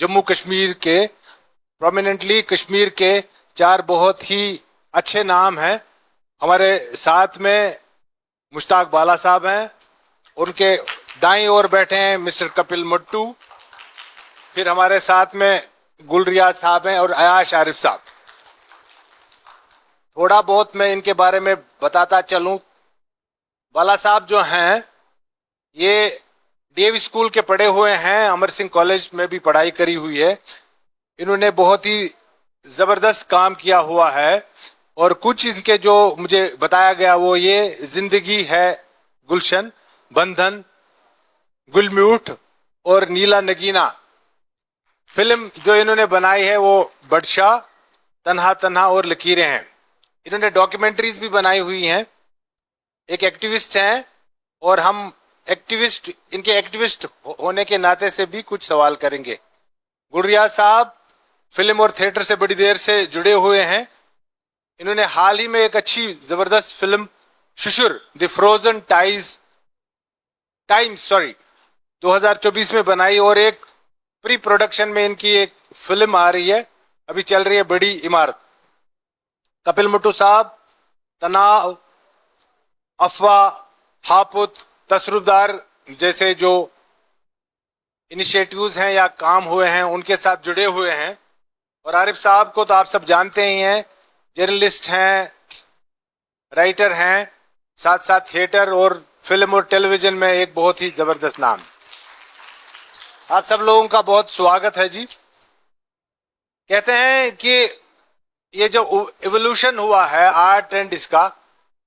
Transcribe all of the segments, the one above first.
जम्मू कश्मीर के, प्रोमिनेंटली कश्मीर के 4 बहुत ही अच्छे नाम हैं। हमारे साथ में मुश्ताक बाला साहब हैं, उनके दाईं ओर बैठे हैं मिस्टर कपिल मट्टू, फिर हमारे साथ में गुल रियाज साहब हैं और अयाश आरिफ साहब। थोड़ा बहुत मैं इनके बारे में बताता चलूं। बाला साहब जो हैं ये डीएवी स्कूल के पढ़े हुए हैं, अमर सिंह कॉलेज में भी पढ़ाई करी हुई है। इन्होंने बहुत ही जबरदस्त काम किया हुआ है और कुछ इनके जो मुझे बताया गया वो ये जिंदगी है गुलशन, बंधन, गुलम्यूट और नीला नगीना फिल्म जो इन्होंने बनाई है वो बदशाह, तन्हा तन्हा और लकीरें हैं। इन्होंने डॉक्यूमेंट्रीज भी बनाई हुई हैं। एक एक्टिविस्ट हैं और हम एक्टिविस्ट, इनके एक्टिविस्ट होने के नाते से भी कुछ सवाल करेंगे। गुलरियाज साहब फिल्म और थिएटर से बड़ी देर से जुड़े हुए हैं। इन्होंने हाल ही में एक अच्छी जबरदस्त फिल्म शुशुर द फ्रोजन टाइम्स 2024 में बनाई और एक प्री प्रोडक्शन में इनकी एक फिल्म आ रही है, अभी चल रही है, बड़ी इमारत। कपिल मुट्टू साहब तनाव, अफवाह, हापुत, तसरुफदार जैसे जो इनिशिएटिव्स हैं या काम हुए हैं उनके साथ जुड़े हुए हैं। और आरिफ साहब को तो आप सब जानते ही हैं, जर्नलिस्ट हैं, राइटर हैं, साथ साथ थिएटर और फिल्म और टेलीविजन में एक बहुत ही जबरदस्त नाम। आप सब लोगों का बहुत स्वागत है जी। कहते हैं कि ये जो इवोल्यूशन हुआ है आर्ट एंड इसका,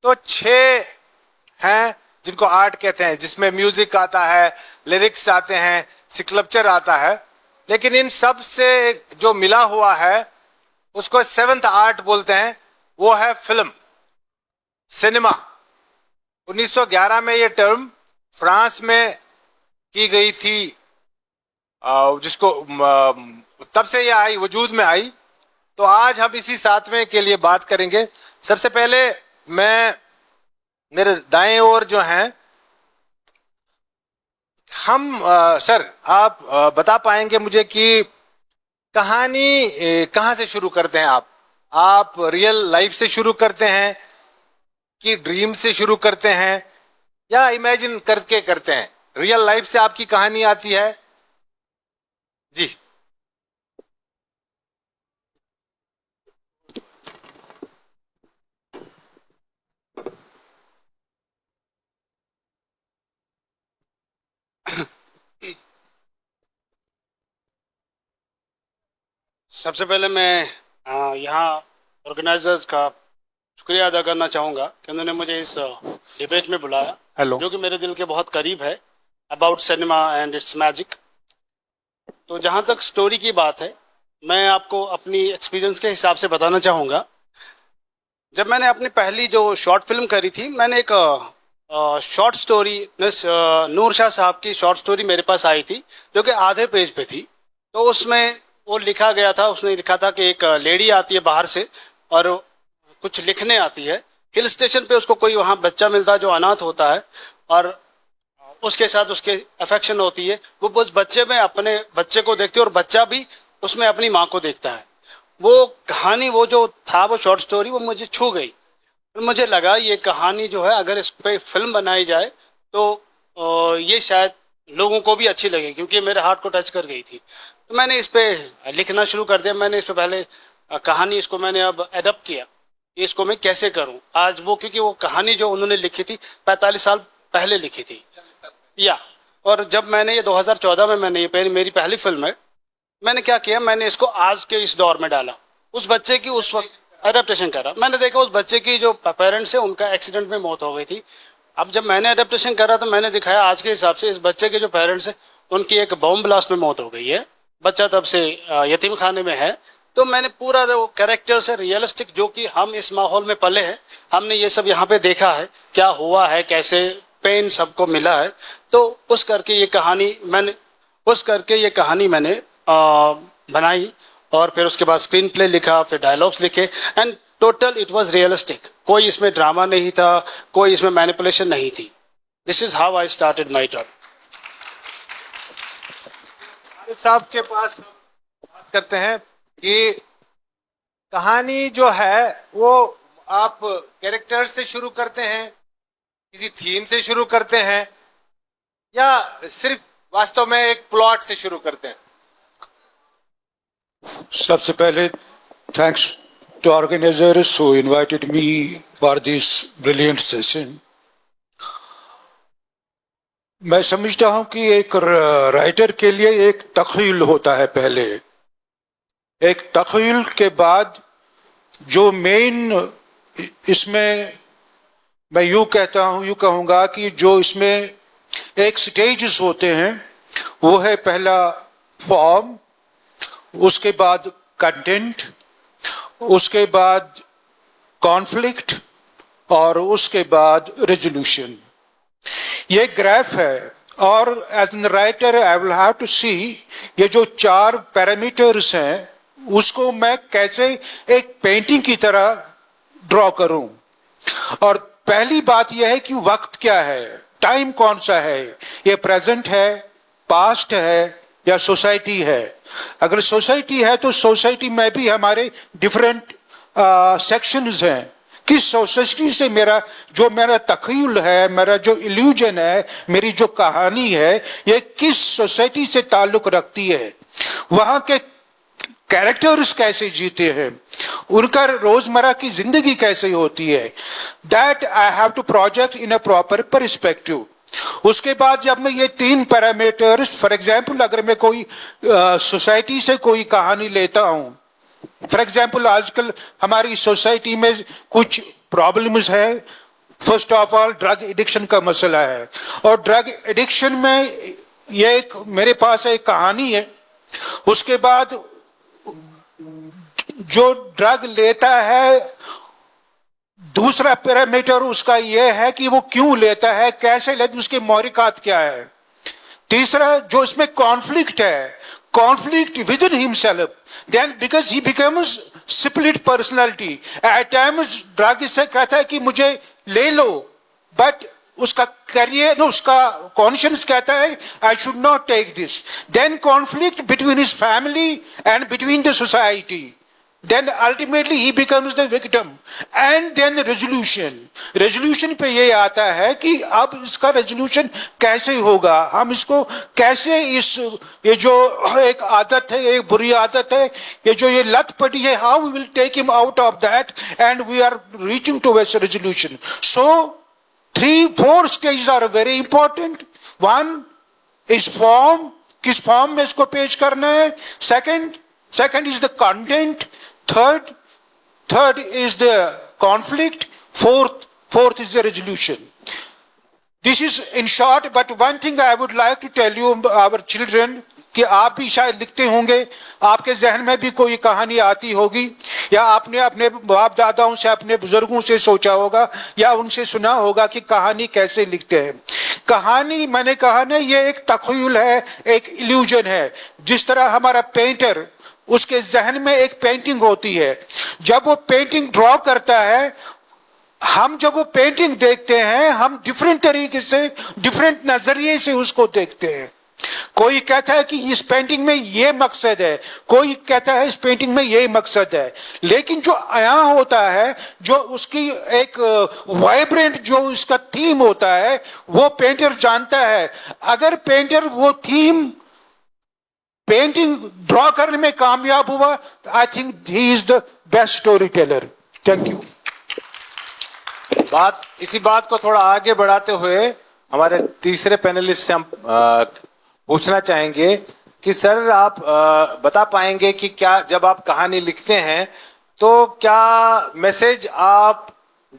तो 6 हैं जिनको आर्ट कहते हैं, जिसमें म्यूजिक आता है, लिरिक्स आते हैं, स्कल्पचर आता है। लेकिन इन सब से जो मिला हुआ है उसको 7th आर्ट बोलते हैं, वो है फिल्म, सिनेमा। 1911 में ये टर्म फ्रांस में की गई थी, जिसको तब से ये आई, वजूद में आई। तो आज हम इसी 7वें के लिए बात करेंगे। सबसे पहले मैं, मेरे दाएं ओर जो हैं हम, सर आप बता पाएंगे मुझे कि कहानी कहाँ से शुरू करते हैं आप रियल लाइफ से शुरू करते हैं कि ड्रीम से शुरू करते हैं या इमेजिन करके करते हैं? रियल लाइफ से आपकी कहानी आती है जी। सबसे पहले मैं यहाँ ऑर्गेनाइजर्स का शुक्रिया अदा करना चाहूँगा कि उन्होंने मुझे इस डिबेट में बुलाया, जो कि मेरे दिल के बहुत करीब है, about cinema and it's magic. तो जहाँ तक स्टोरी की बात है, मैं आपको अपनी एक्सपीरियंस के हिसाब से बताना चाहूँगा। जब मैंने अपनी पहली जो शॉर्ट फिल्म करी थी, मैंने एक शॉर्ट स्टोरी, नूर शाह साहब की शॉर्ट स्टोरी मेरे पास आई थी, जो कि आधे पेज पे थी। तो उसमें वो लिखा गया था, उसने लिखा था कि एक लेडी आती है बाहर से और कुछ लिखने आती है। हिल स्टेशन पे उसको कोई वहाँ बच्चा मिलता है जो अनाथ होता है और उसके साथ उसके अफेक्शन होती है। वो उस बच्चे में अपने बच्चे को देखती है और बच्चा भी उसमें अपनी माँ को देखता है। वो कहानी, वो जो था, वो शॉर्ट स्टोरी, वो मुझे छू गई। तो मुझे लगा ये कहानी जो है, अगर इस पे फिल्म बनाई जाए तो ये शायद लोगों को भी अच्छी लगे, क्योंकि मेरे हार्ट को टच कर गई थी। तो मैंने इस पे लिखना शुरू कर दिया। मैंने इस पे पहले कहानी, इसको मैंने अब एडप्ट किया कि इसको मैं कैसे करूं आज। वो क्योंकि वो कहानी जो उन्होंने लिखी थी 45 साल पहले लिखी थी या, और जब मैंने ये 2014 में मैंने ये मेरी पहली फिल्म है, मैंने क्या किया, मैंने इसको आज के इस दौर में डाला। उस बच्चे की उस वक्त एडेप्टेशन करा। मैंने देखा उस बच्चे की जो पेरेंट्स है उनका एक्सीडेंट में मौत हो गई थी। अब जब मैंने एडेप्टेशन करा तो मैंने दिखाया आज के हिसाब से इस बच्चे के जो पेरेंट्स है उनकी एक बॉम्ब ब्लास्ट में मौत हो गई है। बच्चा तब से यतीम खाने में है। तो मैंने पूरा जो कैरेक्टर से रियलिस्टिक, जो कि हम इस माहौल में पले हैं, हमने ये सब यहाँ पे देखा है, क्या हुआ है, कैसे पेन सबको मिला है। तो उस करके ये कहानी मैंने बनाई और फिर उसके बाद स्क्रीन प्ले लिखा, फिर डायलॉग्स लिखे and total it was realistic. कोई इसमें ड्रामा नहीं था, कोई इसमें मैनिपुलेशन नहीं थी। This is how I started my job. साहब के पास बात करते हैं कि कहानी जो है वो आप कैरेक्टर्स से शुरू करते हैं, किसी थीम से शुरू करते हैं, या सिर्फ वास्तव में एक प्लॉट से शुरू करते हैं? सबसे पहले thanks to organisers who invited me for this brilliant session. मैं समझता हूं कि एक राइटर के लिए एक तख़य्युल होता है। पहले एक तख़य्युल के बाद जो मेन इसमें मैं यूं कहूंगा कि जो इसमें एक स्टेजेस होते हैं वो है पहला फॉर्म, उसके बाद कंटेंट, उसके बाद कॉन्फ्लिक्ट और उसके बाद रेजोल्यूशन। ये ग्राफ है और as an writer I will have to see ये जो 4 पैरामीटर्स हैं उसको मैं कैसे एक पेंटिंग की तरह ड्रॉ करूं। और पहली बात यह है कि वक्त क्या है, टाइम कौन सा है, ये प्रेजेंट है, पास्ट है या सोसाइटी है। अगर सोसाइटी है तो सोसाइटी में भी हमारे डिफरेंट सेक्शंस हैं। किस सोसाइटी से मेरा तख़य्युल है, मेरा जो इल्यूजन है, मेरी जो कहानी है, ये किस सोसाइटी से ताल्लुक रखती है, वहां के कैरेक्टर्स कैसे जीते हैं, उनका रोजमर्रा की जिंदगी कैसे होती है, that I have to project in a proper perspective. उसके बाद जब मैं ये 3 पैरामीटर्स, फॉर एग्जाम्पल अगर मैं कोई सोसाइटी से कोई कहानी लेता हूं, फॉर एग्जाम्पल आजकल हमारी सोसाइटी में कुछ प्रॉब्लम्स है। First of all drug addiction का मसला है, और ड्रग एडिक्शन में ये एक मेरे पास एक कहानी है। उसके बाद जो ड्रग लेता है, दूसरा पैरामीटर उसका यह है कि वो क्यों लेता है, कैसे लेता है, उसके मौलिकात क्या है। तीसरा जो इसमें कॉन्फ्लिक्ट है, conflict within himself, then because he becomes split personality. At times drug इससे कहता है कि मुझे ले लो, but उसका करियर, उसका कॉन्शियंस कहता है I should not take this. Then conflict between his family and between the society. Then ultimately he becomes the victim. And then resolution. Resolution पे ये आता है कि अब इसका resolution कैसे होगा, हम इसको कैसे ये जो एक आदत है, एक बुरी आदत है, ये लत पड़ी है, how we will take him out of that and we are reaching towards a resolution. So 3-4 stages are very important. One is form, किस फॉर्म में इसको पेश करना है. Second is the content. Third is the conflict. Fourth is the resolution. This is in short, but one thing I would like to tell you, our children, कि आप भी शायद लिखते होंगे, आपके जहन में भी कोई कहानी आती होगी, या आपने अपने बाप दादाओं से, अपने बुजुर्गों से सोचा होगा या उनसे सुना होगा कि कहानी कैसे लिखते हैं. कहानी, मैंने कहा ना, ये एक तख़य्युल है, एक इल्यूजन है. जिस तरह हमारा पेंटर, उसके जहन में एक पेंटिंग होती है, जब वो पेंटिंग ड्रॉ करता है, हम जब वो पेंटिंग देखते हैं, हम डिफरेंट तरीके से, डिफरेंट नजरिए से उसको देखते हैं. कोई कहता है कि इस पेंटिंग में ये मकसद है, कोई कहता है इस पेंटिंग में ये मकसद है. लेकिन जो आया होता है, जो उसकी एक वाइब्रेंट जो इसका थीम होता है, वो पेंटर जानता है. अगर पेंटर वो थीम पेंटिंग ड्रॉ करने में कामयाब हुआ, I think he is the best story teller. Thank you. इसी बात को थोड़ा आगे बढ़ाते हुए हमारे तीसरे पैनलिस्ट से हम पूछना चाहेंगे कि सर, आप बता पाएंगे कि क्या जब आप कहानी लिखते हैं तो क्या मैसेज आप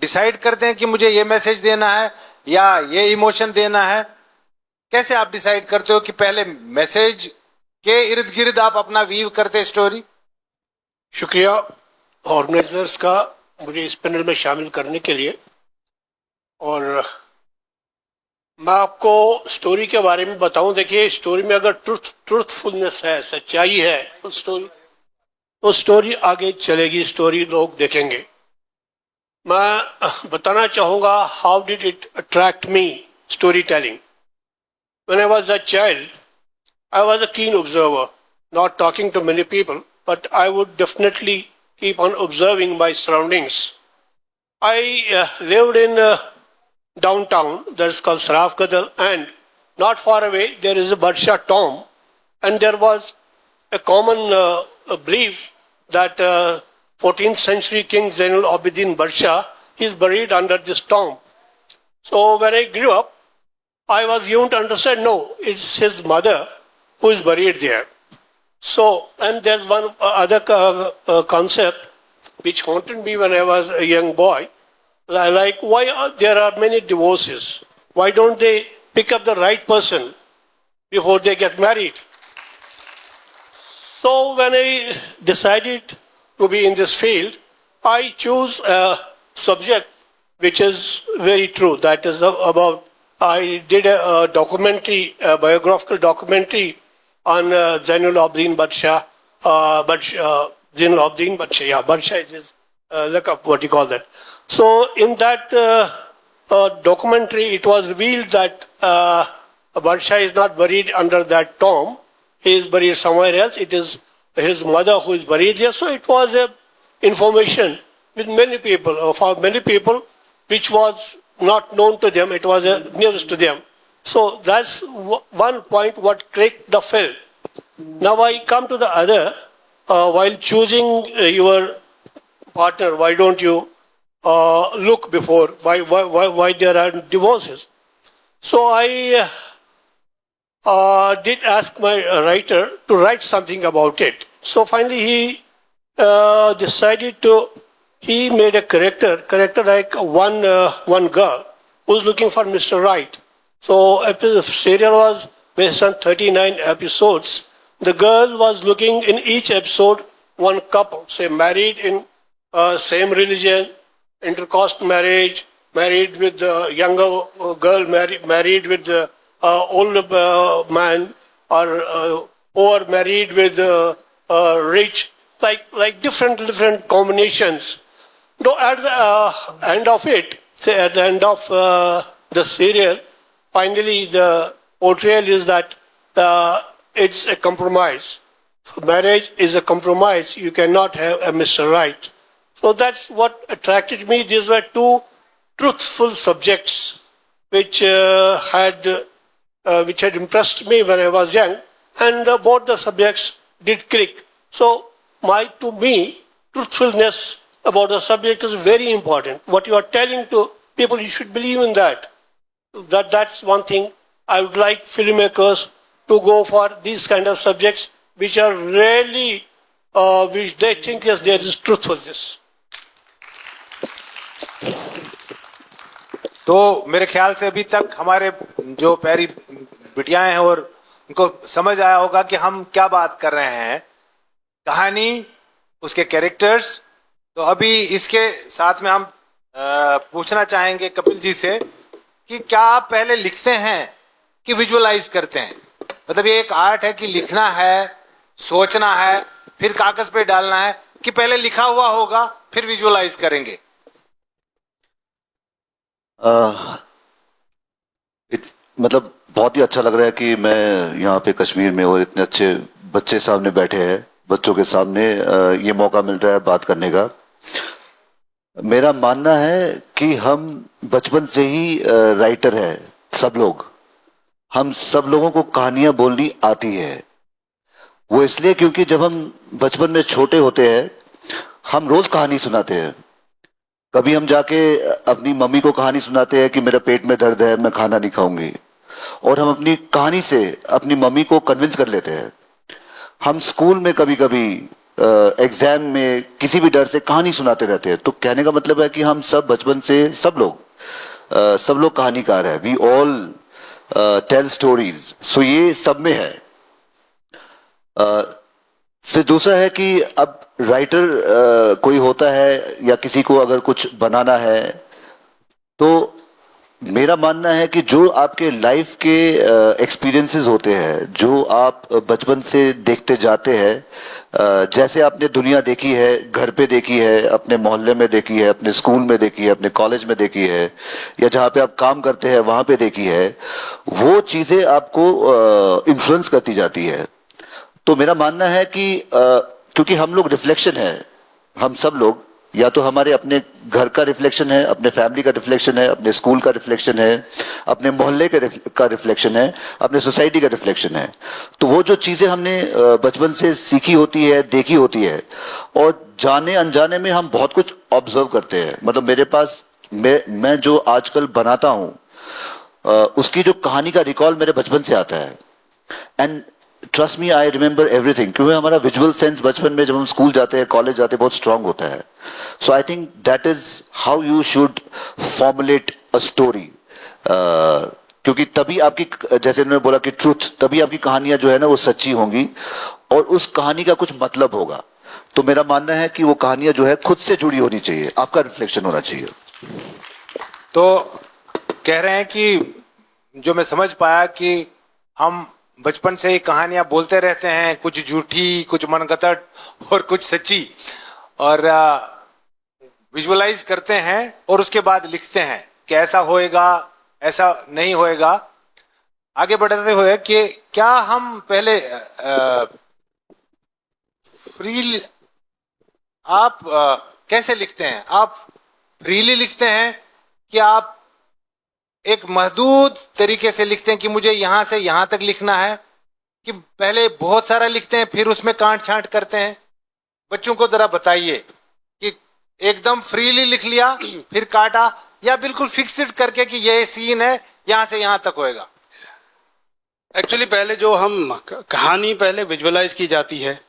डिसाइड करते हैं कि मुझे ये मैसेज देना है या ये इमोशन देना है? कैसे आप डिसाइड करते हो कि पहले मैसेज के इर्द गिर्द आप अपना वीव करते स्टोरी? शुक्रिया ऑर्गेनाइजर्स का मुझे इस पैनल में शामिल करने के लिए. और मैं आपको स्टोरी के बारे में बताऊं. देखिए, स्टोरी में अगर ट्रूथफुलनेस है, सच्चाई है, तो स्टोरी आगे चलेगी, स्टोरी लोग देखेंगे. मैं बताना चाहूँगा how did it attract me story telling. When I was a child, I was a keen observer. not talking to many people, but I would definitely keep on observing my surroundings. I lived in downtown, that's called Saraf Kadal, and not far away there is a Badshah tomb, and there was a common belief that 14th century King Zainul Abidin Badshah is buried under this tomb. So when I grew up, I was given to understand, no, it's his mother who is buried there. So, and there's one other concept which haunted me when I was a young boy. Like, why there are many divorces? Why don't they pick up the right person before they get married? So when I decided to be in this field, I chose a subject which is very true. That is about, I did a documentary, a biographical documentary on Zainul Abidin Badshah, Zainul Abidin Badshah, yeah, Badshah is his lakab, what you call that. So in that documentary, it was revealed that Badshah is not buried under that tomb. He is buried somewhere else. It is his mother who is buried there. So it was a information with many people, for many people, which was not known to them. It was a news to them. So that's one point what clicked the film. Now I come to the other. While choosing your partner, why don't you look before? Why there are divorces? So I did ask my writer to write something about it. So finally he decided to, he made a character like one girl who's looking for Mr. Right. So the serial was based on 39 episodes. The girl was looking in each episode one couple, say married in same religion, intercaste marriage, married with the younger girl, married with the older man, or married with rich, like different combinations. Though at the end of it, say at the end of the serial, finally the portrayal is that it's a compromise. Marriage is a compromise. You cannot have a Mr. Right. So that's what attracted me. These were two truthful subjects which had impressed me when I was young, and both the subjects did click. So to me, truthfulness about the subject is very important. What you are telling to people, you should believe in that. That's one thing I would like filmmakers to go for, these kind of subjects which are rarely, which they think yes, there is truthfulness. तो मेरे ख्याल से अभी तक हमारे जो प्यारी बिटियां हैं और उनको समझ आया होगा कि हम क्या बात कर रहे हैं, कहानी, उसके कैरेक्टर्स। तो अभी इसके साथ में हम पूछना चाहेंगे कपिल जी से कि क्या आप पहले लिखते हैं कि विजुअलाइज करते हैं? मतलब ये एक आर्ट है कि लिखना है, सोचना है, फिर कागज पे डालना है, कि पहले लिखा हुआ होगा फिर विजुअलाइज करेंगे? मतलब बहुत ही अच्छा लग रहा है कि मैं यहाँ पे कश्मीर में और इतने अच्छे बच्चे सामने बैठे हैं, बच्चों के सामने ये मौका मिल रहा है बात करने का। मेरा मानना है कि हम बचपन से ही राइटर हैं, सब लोग, हम सब लोगों को कहानियां बोलनी आती है। वो इसलिए क्योंकि जब हम बचपन में छोटे होते हैं हम रोज कहानी सुनाते हैं। कभी हम जाके अपनी मम्मी को कहानी सुनाते हैं कि मेरा पेट में दर्द है, मैं खाना नहीं खाऊंगी, और हम अपनी कहानी से अपनी मम्मी को कन्विंस कर लेते हैं। हम स्कूल में कभी कभी एग्जाम में किसी भी डर से कहानी सुनाते रहते हैं। तो कहने का मतलब है कि हम सब बचपन से सब लोग कहानीकार हैं। We all tell stories. So ये सब में है। फिर दूसरा है कि अब राइटर कोई होता है या किसी को अगर कुछ बनाना है, तो मेरा मानना है कि जो आपके लाइफ के एक्सपीरियंसेस होते हैं, जो आप बचपन से देखते जाते हैं, जैसे आपने दुनिया देखी है, घर पे देखी है, अपने मोहल्ले में देखी है, अपने स्कूल में देखी है, अपने कॉलेज में देखी है, या जहाँ पे आप काम करते हैं वहाँ पे देखी है, वो चीज़ें आपको इन्फ्लुएंस करती जाती है। तो मेरा मानना है कि क्योंकि हम लोग रिफ्लेक्शन है, हम सब लोग या तो हमारे अपने घर का रिफ्लेक्शन है, अपने फैमिली का रिफ्लेक्शन है, अपने स्कूल का रिफ्लेक्शन है, अपने मोहल्ले का रिफ्लेक्शन है, अपने सोसाइटी का रिफ्लेक्शन है। तो वो जो चीज़ें हमने बचपन से सीखी होती है, देखी होती है, और जाने अनजाने में हम बहुत कुछ ऑब्जर्व करते हैं। मतलब मेरे पास मैं जो आजकल बनाता हूँ उसकी जो कहानी का रिकॉल मेरे बचपन से आता है। And trust me, I remember everything, क्योंकि हमारा विजुअल सेंस बचपन में जब हम स्कूल जाते हैं, कॉलेज जाते हैं, बहुत स्ट्रांग होता है। So I think that is how you should formulate a story, क्योंकि तभी आपकी, जैसे उन्होंने बोला कि ट्रूथ, तभी आपकी कहानियां जो है ना वो सच्ची होंगी और उस कहानी का कुछ मतलब होगा। तो मेरा मानना है कि वो कहानियां जो है खुद से जुड़ी होनी चाहिए, आपका रिफ्लेक्शन होना चाहिए। तो कह रहे हैं कि जो मैं समझ पाया कि हम बचपन से ही कहानियां बोलते रहते हैं, कुछ झूठी, कुछ मनगढ़ंत और कुछ सच्ची, और विजुअलाइज करते हैं और उसके बाद लिखते हैं कि ऐसा होएगा, ऐसा नहीं होएगा। आगे बढ़ते हुए कि क्या हम पहले फ्री, आप कैसे लिखते हैं? आप फ्रीली लिखते हैं कि आप एक महदूद तरीके से लिखते हैं कि मुझे यहां से यहां तक लिखना है, कि पहले बहुत सारा लिखते हैं फिर उसमें काट छांट करते हैं? बच्चों को जरा बताइए कि एकदम फ्रीली लिख लिया फिर काटा, या बिल्कुल फिक्स्ड करके कि ये सीन है यहां से यहां तक होएगा? एक्चुअली पहले जो हम कहानी पहले विजुअलाइज की जाती है,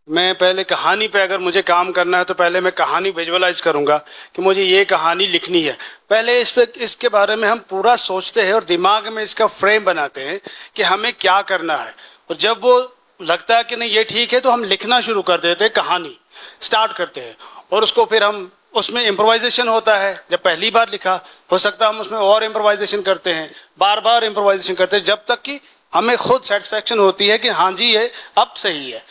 मैं पहले कहानी पे अगर मुझे काम करना है तो पहले मैं कहानी विजुअलाइज करूंगा कि मुझे ये कहानी लिखनी है। पहले इसके बारे में हम पूरा सोचते हैं और दिमाग में इसका फ्रेम बनाते हैं कि हमें क्या करना है, और जब वो लगता है कि नहीं ये ठीक है तो हम लिखना शुरू कर देते हैं, कहानी स्टार्ट करते हैं। और उसको फिर हम उसमें इम्प्रोवाइजेशन होता है। जब पहली बार लिखा, हो सकता है हम उसमें और इम्प्रोवाइजेशन करते हैं, बार बार इम्प्रोवाइजेशन करते हैं, जब तक कि हमें खुद सेटिस्फेक्शन होती है कि हाँ जी ये अब सही है।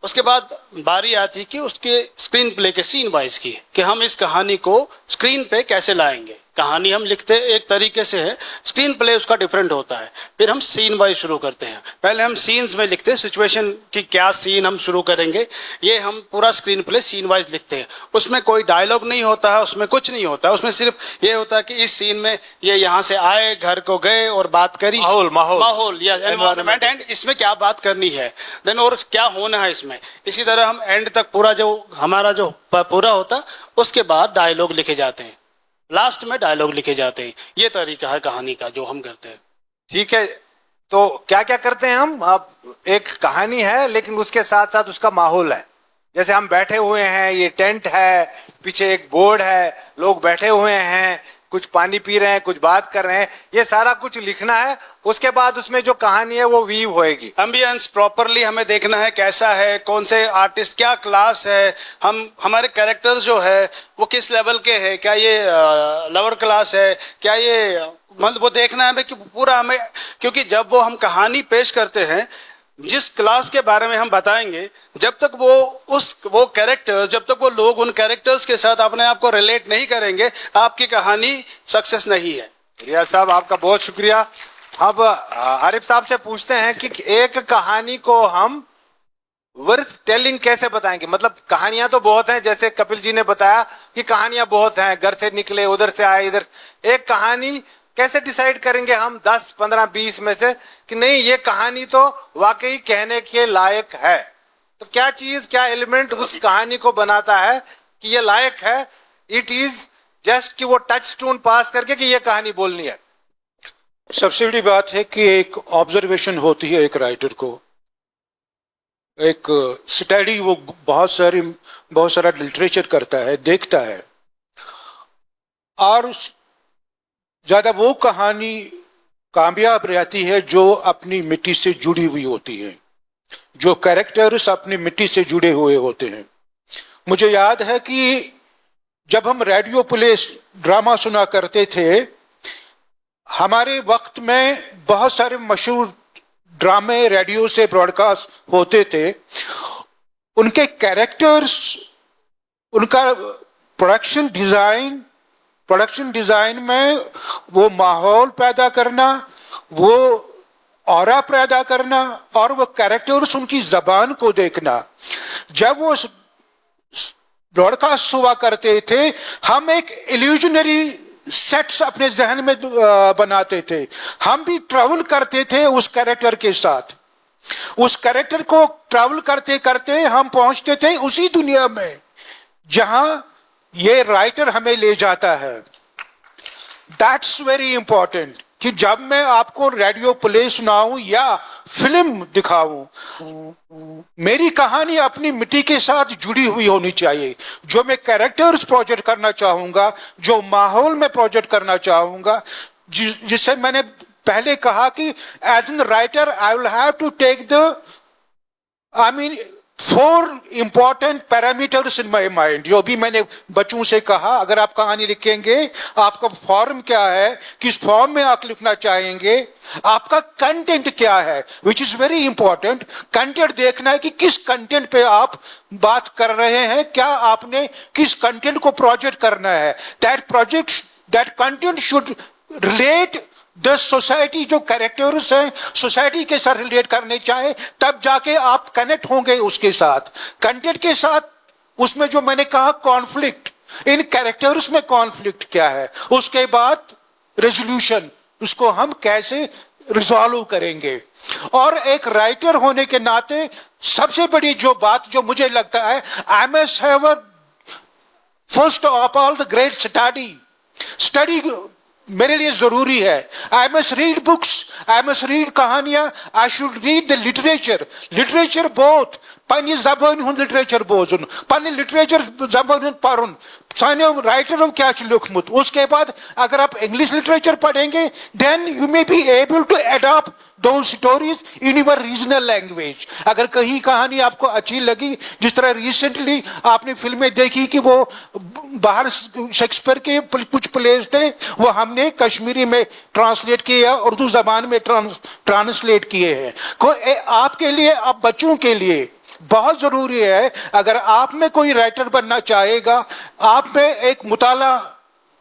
उसके बाद बारी आती है कि उसके स्क्रीन प्ले के सीन वाइज की, कि हम इस कहानी को स्क्रीन पे कैसे लाएंगे। कहानी हम लिखते एक तरीके से है, स्क्रीन प्ले उसका डिफरेंट होता है। फिर हम सीन वाइज शुरू करते हैं। पहले हम सीन्स में लिखते हैं, सिचुएशन की क्या सीन हम शुरू करेंगे, ये हम पूरा स्क्रीन प्ले सीन वाइज लिखते हैं। उसमें कोई डायलॉग नहीं होता है, उसमें कुछ नहीं होता है, उसमें सिर्फ ये होता है कि इस सीन में ये यहाँ से आए, घर को गए और बात करी, माहौल या एनवायरनमेंट, एंड इसमें क्या बात करनी है देन, और क्या होना है इसमें। इसी तरह हम एंड तक पूरा जो हमारा जो पूरा होता, उसके बाद डायलॉग लिखे जाते हैं, लास्ट में डायलॉग लिखे जाते हैं। ये तरीका है कहानी का जो हम करते हैं। ठीक है, तो क्या क्या करते हैं हम? अब एक कहानी है लेकिन उसके साथ साथ उसका माहौल है। जैसे हम बैठे हुए हैं, ये टेंट है, पीछे एक बोर्ड है, लोग बैठे हुए हैं, कुछ पानी पी रहे हैं, कुछ बात कर रहे हैं, ये सारा कुछ लिखना है। उसके बाद उसमें जो कहानी है वो वीव होएगी। एम्बियंस प्रॉपरली हमें देखना है कैसा है, कौन से आर्टिस्ट, क्या क्लास है, हमारे कैरेक्टर्स जो है वो किस लेवल के हैं, क्या ये लोअर क्लास है, क्या ये, मतलब वो देखना है कि पूरा हमें, क्योंकि जब वो हम कहानी पेश करते हैं, जिस क्लास के बारे में हम बताएंगे, जब तक वो कैरेक्टर, जब तक वो लोग उन कैरेक्टर्स के साथ अपने आप को रिलेट नहीं करेंगे, आपकी कहानी सक्सेस नहीं है। रियाज साहब आपका बहुत शुक्रिया। अब आरिफ साहब से पूछते हैं कि एक कहानी को हम वर्थ टेलिंग कैसे बताएंगे? मतलब कहानियां तो बहुत हैं, जैसे कपिल जी ने बताया कि कहानियां बहुत हैं, घर से निकले, उधर से आए, इधर। एक कहानी कैसे डिसाइड करेंगे हम 10, 15, 20 में से कि नहीं ये कहानी तो वाकई कहने के लायक है? तो क्या चीज, क्या एलिमेंट उस कहानी को बनाता है कि ये लायक है? इट इज जस्ट कि वो टच स्टोन पास करके कि ये कहानी बोलनी है। सबसे बड़ी बात है कि एक ऑब्जर्वेशन होती है एक राइटर को, एक स्टडी, वो बहुत सारा लिटरेचर करता है, देखता है, और ज्यादा वो कहानी कामयाब रहती है जो अपनी मिट्टी से जुड़ी हुई होती है, जो कैरेक्टर्स अपनी मिट्टी से जुड़े हुए होते हैं। मुझे याद है कि जब हम रेडियो प्ले ड्रामा सुना करते थे, हमारे वक्त में बहुत सारे मशहूर ड्रामे रेडियो से ब्रॉडकास्ट होते थे। उनके कैरेक्टर्स, उनका प्रोडक्शन डिजाइन में वो माहौल पैदा करना, वो ऑरा पैदा करना और वो कैरेक्टर्स उनकी जबान को देखना। जब वो ब्रॉडकास्ट हुआ करते थे, हम एक इल्यूजनरी सेट्स अपने जहन में बनाते थे। हम भी ट्रैवल करते थे उस कैरेक्टर के साथ। उस कैरेक्टर को ट्रैवल करते करते हम पहुंचते थे उसी दुनिया में जहां ये राइटर हमें ले जाता है। दैट्स वेरी इंपॉर्टेंट कि जब मैं आपको रेडियो प्ले सुनाऊं या फिल्म दिखाऊं, मेरी कहानी अपनी मिट्टी के साथ जुड़ी हुई होनी चाहिए। जो मैं कैरेक्टर्स प्रोजेक्ट करना चाहूंगा, जो माहौल में प्रोजेक्ट करना चाहूंगा, जिससे मैंने पहले कहा कि as an writer I will have to take the 4 important parameters in my mind. जो भी मैंने बच्चों से कहा, अगर आप कहानी लिखेंगे, आपका फॉर्म क्या है, किस फॉर्म में आप लिखना चाहेंगे, आपका कंटेंट क्या है, which is very important. Content देखना है कि किस कंटेंट पे आप बात कर रहे हैं, क्या आपने किस कंटेंट को प्रोजेक्ट करना है। That content should relate the society. जो कैरेक्टर्स हैं सोसाइटी के साथ रिलेट करने चाहे, तब जाके आप कनेक्ट होंगे उसके साथ, कंटेंट के साथ। उसमें जो मैंने कहा कॉन्फ्लिक्ट, इन कैरेक्टर्स में कॉन्फ्लिक्ट क्या है, उसके बाद रेजोल्यूशन, उसको हम कैसे रिजॉल्व करेंगे। और एक राइटर होने के नाते सबसे बड़ी जो बात जो मुझे लगता है, I must have a first of all the great study मेरे लिए जरूरी है। I must read books, I must read कहानियां, I should read the literature both पन्नी जबान हुन लिटरेचर बोजुन, पन्नी लिटरेचर जबान पढ़ुन, साने राइटर क्या लिखमुत। उसके बाद अगर आप इंग्लिश लिटरेचर पढ़ेंगे, then you may be able to adopt those stories in your regional language. अगर कहीं कहानी आपको अच्छी लगी, जिस तरह रिसेंटली आपने फिल्में देखी कि वो बाहर शेक्सपियर के कुछ प्लेस थे, वो हमने कश्मीरी में ट्रांसलेट किए हैं, उर्दू जबान में ट्रांसलेट किए हैं। आपके लिए, आप बच्चों के लिए बहुत जरूरी है, अगर आप में कोई राइटर बनना चाहेगा, आप में एक मुताला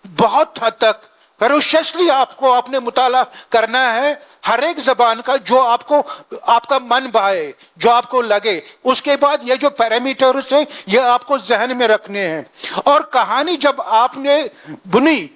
बहुत हद तक फेरोशियसली आपको अपने मुताला करना है, हर एक जबान का, जो आपको आपका मन भाए, जो आपको लगे। उसके बाद ये जो पैरामीटर्स है, ये आपको जहन में रखने हैं। और कहानी जब आपने बुनी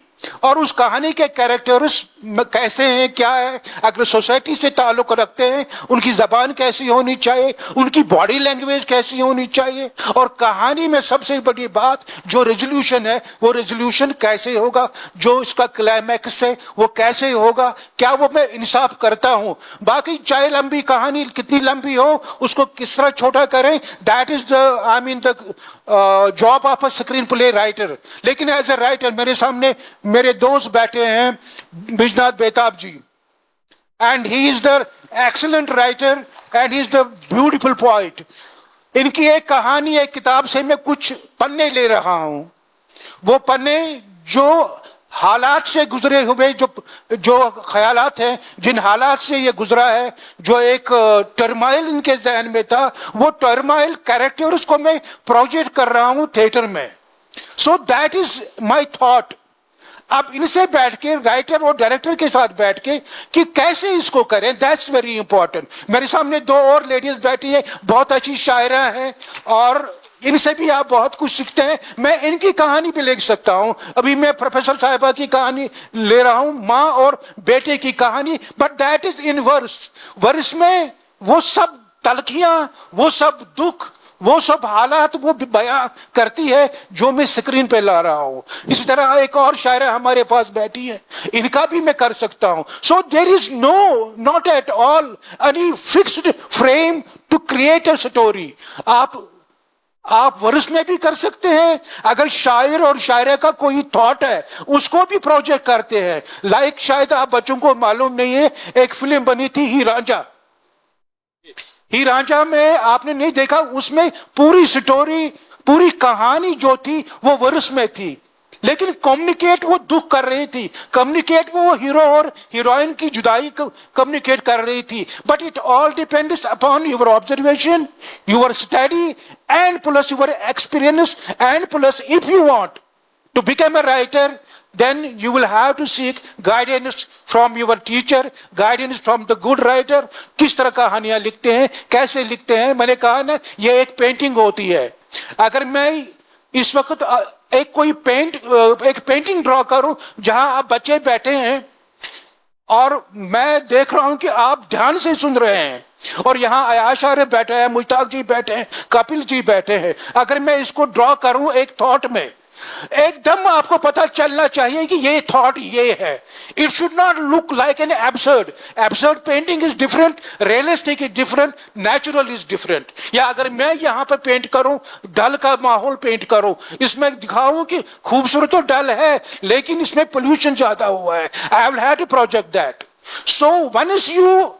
और उस कहानी के कैरेक्टर्स कैसे हैं, क्या है, अगर सोसाइटी से ताल्लुक रखते हैं, उनकी जबान कैसी होनी चाहिए, उनकी बॉडी लैंग्वेज कैसी होनी चाहिए, और कहानी में सबसे बड़ी बात जो रेजोल्यूशन है, वो रेजोल्यूशन कैसे होगा, जो इसका क्लाइमैक्स है वो कैसे होगा, क्या वो मैं इंसाफ करता हूं। बाकी चाहे लंबी कहानी कितनी लंबी हो, उसको किस तरह छोटा करें, that is the job of a screenplay writer. लेकिन एज ए राइटर मेरे सामने मेरे दोस्त बैठे हैं Bijnath Betab ji, and he is the excellent writer and he is the beautiful poet. इनकी एक कहानी, एक किताब से मैं कुछ पन्ने ले रहा हूं। वो पन्ने जो हालात से गुजरे हुए, जो ख्यालात हैं, जिन हालात से ये गुजरा है, जो एक टर्माइल इनके जहन में था, वो टर्माइल कैरेक्टर्स को मैं प्रोजेक्ट कर रहा हूं थिएटर में। So that is my thought. अब इनसे बैठ के, राइटर और डायरेक्टर के साथ बैठ के, कि कैसे इसको करें, दैट्स वेरी इंपॉर्टेंट। मेरे सामने 2 और लेडीज बैठी हैं, बहुत अच्छी शायरा हैं, और इनसे भी आप बहुत कुछ सीखते हैं। मैं इनकी कहानी भी लिख सकता हूं। अभी मैं प्रोफेसर साहिबा की कहानी ले रहा हूं, माँ और बेटे की कहानी, but that is in verse में वो सब तलखियां, वो सब दुख, वो सब हालात वो बयां करती है जो मैं स्क्रीन पे ला रहा हूं। इसी तरह एक और शायरा हमारे पास बैठी है, इनका भी मैं कर सकता हूं। So there is not at all any fixed frame to create a story. आप वर्ष में भी कर सकते हैं, अगर शायर और शायरा का कोई थॉट है उसको भी प्रोजेक्ट करते हैं। लाइक शायद आप बच्चों को मालूम नहीं है, एक फिल्म बनी थी ही रांझा में आपने नहीं देखा, उसमें पूरी स्टोरी, पूरी कहानी जो थी वो वर्ष में थी, लेकिन कम्युनिकेट वो दुख कर रही थी, कम्युनिकेट वो हीरो और हीरोइन की जुदाई कम्युनिकेट कर रही थी। But it all depends upon your observation, your study and plus your experience, and plus if you want to become a writer, then you will have to seek guidance from your teacher, guidance from the good writer. किस तरह कहानियां लिखते हैं, कैसे लिखते हैं. मैंने कहा ना, ये एक पेंटिंग होती है. अगर मैं इस वक्त एक पेंटिंग ड्रॉ करूं जहां आप बच्चे बैठे हैं और मैं देख रहा हूं कि आप ध्यान से सुन रहे हैं, और यहाँ अयाश आरिफ बैठे हैं, मुश्ताक जी बैठे हैं, कपिल जी बैठे हैं. अगर मैं इसको ड्रॉ करूं एक थॉट में, एकदम आपको पता चलना चाहिए कि ये थॉट ये है. It should not look like an absurd painting is different, realistic is different, natural is different. या अगर मैं यहाँ पर पेंट करूं, डल का माहौल पेंट करूं, इसमें दिखाऊं कि खूबसूरत तो डल है लेकिन इसमें पोल्यूशन ज्यादा हुआ है. I will have to project that. So once you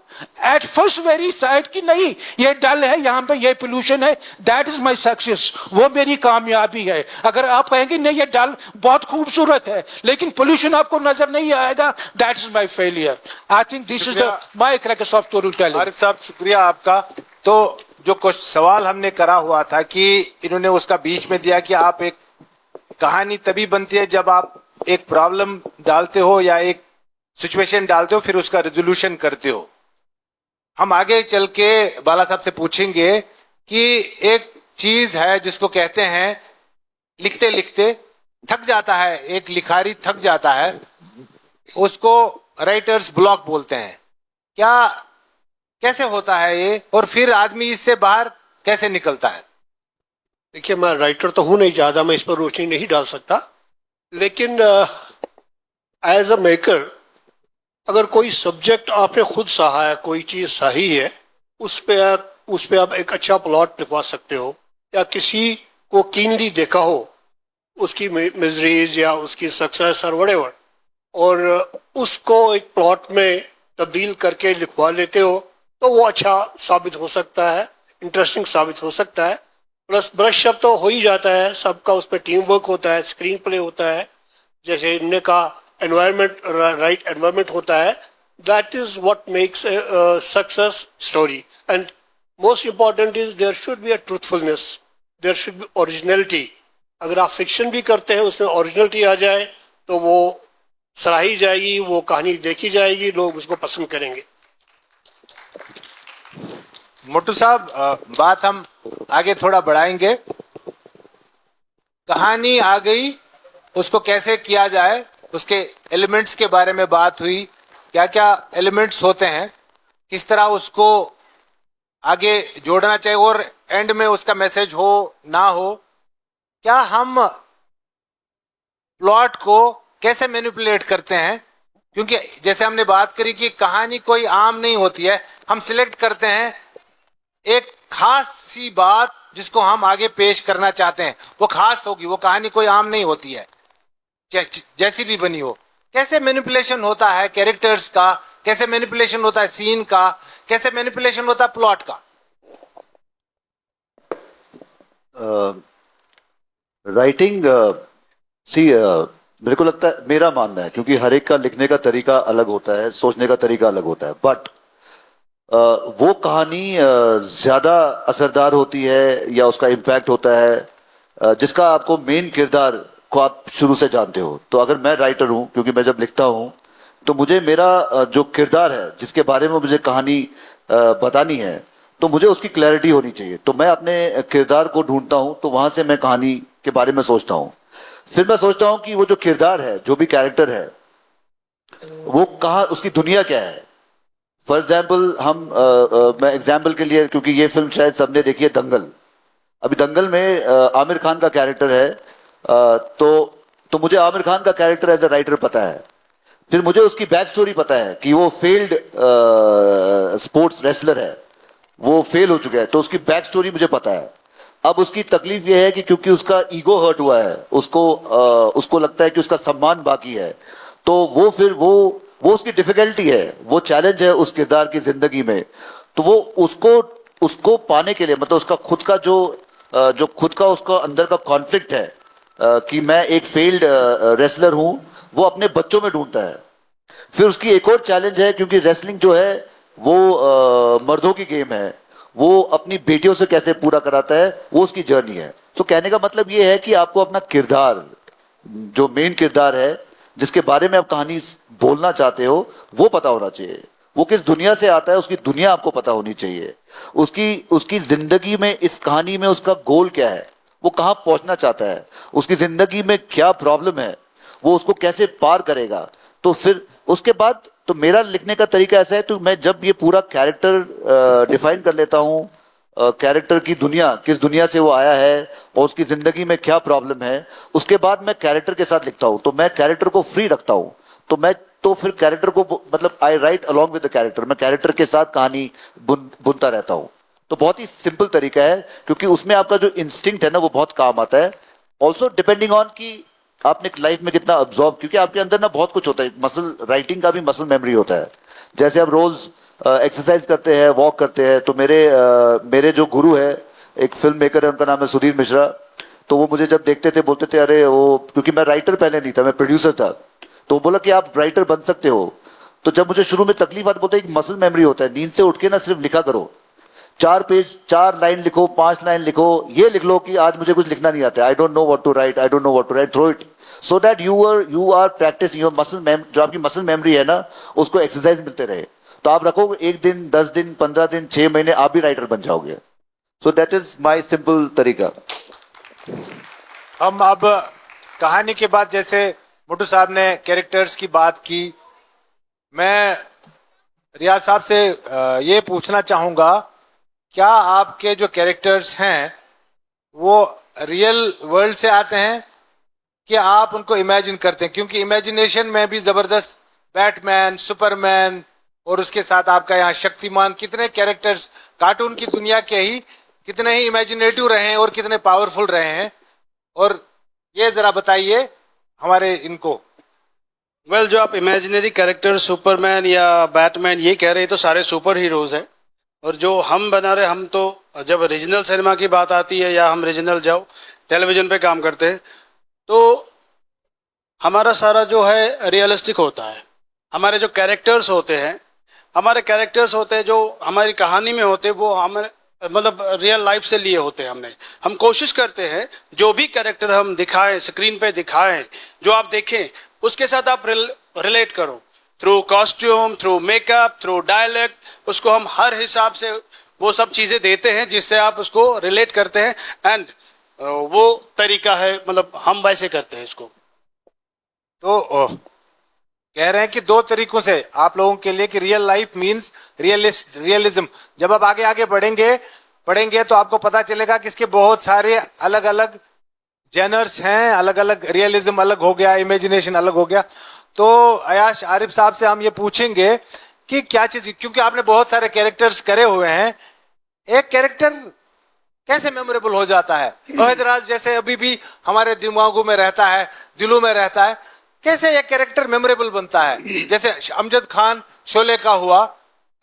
at first very side कि नहीं ये डल है, यहाँ पे ये पोल्यूशन है, दैट इज माई सक्सेस, वो मेरी कामयाबी है. अगर आप कहेंगे नहीं ये डल बहुत खूबसूरत है लेकिन पोल्यूशन आपको नजर नहीं आएगा, that is my failure. I think this is my cracks of story telling. Arif साहब शुक्रिया आपका. तो जो कुछ सवाल हमने करा हुआ था कि इन्होंने उसका बीच में दिया कि आप एक कहानी तभी बनती है जब आप एक प्रॉब्लम डालते हो या एक सिचुएशन डालते हो, फिर उसका रेजोल्यूशन करते हो. हम आगे चल के बाला साहब से पूछेंगे कि एक चीज है जिसको कहते हैं लिखते लिखते थक जाता है, एक लिखारी थक जाता है, उसको राइटर्स ब्लॉक बोलते हैं. क्या कैसे होता है ये, और फिर आदमी इससे बाहर कैसे निकलता है? देखिए, मैं राइटर तो हूं नहीं, ज्यादा मैं इस पर रोशनी नहीं डाल सकता, लेकिन एज अ मेकर अगर कोई सब्जेक्ट आपने खुद सहा है, कोई चीज सही है, उस पे आप एक अच्छा प्लॉट लिखवा सकते हो, या किसी को कीनली देखा हो उसकी मिजरीज या उसकी सक्सेस और व्हाटएवर, और उसको एक प्लॉट में तब्दील करके लिखवा लेते हो, तो वो अच्छा साबित हो सकता है, इंटरेस्टिंग साबित हो सकता है. प्लस ब्रश अप तो हो ही जाता है, सबका उस पर टीम वर्क होता है, स्क्रीन प्ले होता है, जैसे इनने कहा एनवायरमेंट, राइट एनवायरमेंट होता है. That is what makes success story. And most important is there should be a truthfulness, there should be originality. अगर आप फिक्शन भी करते हैं उसमें ओरिजिनलिटी आ जाए तो वो सराही जाएगी, वो कहानी देखी जाएगी, लोग उसको पसंद करेंगे. मोटू साहब, बात हम आगे थोड़ा बढ़ाएंगे. कहानी आ गई, उसको कैसे किया जाए, उसके एलिमेंट्स के बारे में बात हुई, क्या क्या एलिमेंट्स होते हैं, किस तरह उसको आगे जोड़ना चाहिए और एंड में उसका मैसेज हो ना हो. क्या हम प्लॉट को कैसे मैनिपुलेट करते हैं, क्योंकि जैसे हमने बात करी कि कहानी कोई आम नहीं होती है, हम सिलेक्ट करते हैं एक खास सी बात जिसको हम आगे पेश करना चाहते हैं, वो खास होगी, वो कहानी कोई आम नहीं होती है जैसी भी बनी हो. कैसे मैनिपुलेशन होता है कैरेक्टर्स का, कैसे मैनिपुलेशन होता है सीन का, कैसे मैनिपुलेशन होता है प्लॉट का? राइटिंग मेरे को लगता है, मेरा मानना है, क्योंकि हर एक का लिखने का तरीका अलग होता है, सोचने का तरीका अलग होता है, बट वो कहानी ज्यादा असरदार होती है या उसका इम्पैक्ट होता है जिसका आपको मेन किरदार को आप शुरू से जानते हो. तो अगर मैं राइटर हूं, क्योंकि मैं जब लिखता हूं तो मुझे मेरा जो किरदार है जिसके बारे में मुझे कहानी बतानी है, तो मुझे उसकी क्लैरिटी होनी चाहिए. तो मैं अपने किरदार को ढूंढता हूं, तो वहां से मैं कहानी के बारे में सोचता हूं. फिर मैं सोचता हूं कि वो जो किरदार है, जो भी कैरेक्टर है, वो कहाँ, उसकी दुनिया क्या है. फॉर एग्जाम्पल मैं एग्जाम्पल के लिए, क्योंकि ये फिल्म शायद सबने देखी है, दंगल. अभी दंगल में आमिर खान का कैरेक्टर है, तो मुझे आमिर खान का कैरेक्टर एज अ राइटर पता है. फिर मुझे उसकी बैक स्टोरी पता है कि वो फेल्ड स्पोर्ट्स रेसलर है, वो फेल हो चुका है, तो उसकी बैक स्टोरी मुझे पता है. अब उसकी तकलीफ ये है कि क्योंकि उसका ईगो हर्ट हुआ है, उसको लगता है कि उसका सम्मान बाकी है, तो वो उसकी डिफिकल्टी है, वो चैलेंज है उस किरदार की जिंदगी में. तो वो उसको पाने के लिए, मतलब उसका खुद का जो खुद का उसका अंदर का कॉन्फ्लिक्ट है कि मैं एक फेल्ड रेसलर हूं, वो अपने बच्चों में ढूंढता है. फिर उसकी एक और चैलेंज है, क्योंकि रेसलिंग जो है वो मर्दों की गेम है, वो अपनी बेटियों से कैसे पूरा कराता है, वो उसकी जर्नी है. तो कहने का मतलब ये है कि आपको अपना किरदार, जो मेन किरदार है, जिसके बारे में आप कहानी बोलना चाहते हो वो पता होना चाहिए। वो किस दुनिया से आता है, उसकी दुनिया आपको पता होनी चाहिए। उसकी जिंदगी में, इस कहानी में उसका गोल क्या है, वो कहाँ पहुंचना चाहता है, उसकी जिंदगी में क्या प्रॉब्लम है, वो उसको कैसे पार करेगा। तो फिर उसके बाद तो मेरा लिखने का तरीका ऐसा है, तो मैं जब ये पूरा कैरेक्टर डिफाइन कर लेता हूँ, कैरेक्टर की दुनिया, किस दुनिया से वो आया है और उसकी जिंदगी में क्या प्रॉब्लम है, उसके बाद मैं कैरेक्टर के साथ लिखता हूँ। तो मैं कैरेक्टर को फ्री रखता हूँ। तो फिर कैरेक्टर को, मतलब I write along with the character, मैं कैरेक्टर के साथ कहानी बुनता रहता हूँ। तो बहुत ही सिंपल तरीका है, क्योंकि उसमें आपका जो इंस्टिंक्ट है ना वो बहुत काम आता है। ऑल्सो डिपेंडिंग ऑन कि आपने लाइफ में कितना अब्जॉर्ब, क्योंकि आपके अंदर ना बहुत कुछ होता है, मसल राइटिंग का भी मसल मेमोरी होता है। जैसे आप रोज एक्सरसाइज करते हैं, वॉक करते हैं, तो मेरे जो गुरु है, एक फिल्म मेकर है, उनका नाम है सुधीर मिश्रा। तो वो मुझे जब देखते थे बोलते थे, अरे वो, क्योंकि मैं राइटर पहले नहीं था, मैं प्रोड्यूसर था, तो वो बोला कि आप राइटर बन सकते हो। तो जब मुझे शुरू में तकलीफ आती, बोलते एक मसल मेमोरी होता है, नींद से उठ के ना सिर्फ लिखा करो, 4 लाइन लिखो, 5 लाइन लिखो, ये लिख लो कि आज मुझे कुछ लिखना नहीं आता, I don't know what to write, I don't know what to write, throw it, so that you are practising your जो आपकी मसल मेमोरी है ना, उसको एक्सरसाइज मिलते रहे। तो आप रखोगे 1 दिन, 10 दिन, 15 दिन, 6 महीने, आप भी राइटर बन जाओगे। So that is my simple तरीका। हम अब कहानी के बाद, जैसे मोटू साहब ने कैरेक्टर्स की बात की, मैं रियाज साहब से ये पूछना चाहूंगा, क्या आपके जो कैरेक्टर्स हैं वो रियल वर्ल्ड से आते हैं कि आप उनको इमेजिन करते हैं? क्योंकि इमेजिनेशन में भी जबरदस्त बैटमैन, सुपरमैन और उसके साथ आपका यहाँ शक्तिमान, कितने कैरेक्टर्स कार्टून की दुनिया के ही कितने ही इमेजिनेटिव रहे हैं और कितने पावरफुल रहे हैं, और ये जरा बताइए हमारे इनको। वेल, जो आप इमेजिनरी कैरेक्टर सुपरमैन या बैटमैन ये कह रहे हैं, तो सारे सुपर हीरोज हैं। और जो हम बना रहे, हम तो जब रीजनल सिनेमा की बात आती है या हम रीजनल जाओ टेलीविजन पे काम करते हैं, तो हमारा सारा जो है रियलिस्टिक होता है। हमारे जो कैरेक्टर्स होते हैं, जो हमारी कहानी में होते हैं, वो हमारे मतलब रियल लाइफ से लिए होते हैं। हम कोशिश करते हैं जो भी कैरेक्टर हम दिखाएं, स्क्रीन पे दिखाएं, जो आप देखें उसके साथ आप रिलेट करो, through costume, through makeup, through dialogue, उसको हम हर हिसाब से वो सब चीजें देते हैं जिससे आप उसको रिलेट करते हैं। एंड वो तरीका है, मतलब हम वैसे करते हैं इसको। तो कह रहे हैं कि 2 तरीकों से आप लोगों के लिए कि रियल लाइफ मींस रियलिज्म। जब आप आगे आगे पढ़ेंगे तो आपको पता चलेगा कि इसके बहुत सारे अलग अलग जेनर्स हैं, अलग अलग रियलिज्म अलग हो गया, इमेजिनेशन अलग हो गया। तो अयाश आरिफ साहब से हम ये पूछेंगे कि क्या चीज, क्योंकि आपने बहुत सारे कैरेक्टर्स करे हुए हैं, एक कैरेक्टर कैसे मेमोरेबल हो जाता है? अहदराज जैसे अभी भी हमारे दिमागों में रहता है, दिलों में रहता है, कैसे ये कैरेक्टर मेमोरेबल बनता है? जैसे अमजद खान शोले का हुआ,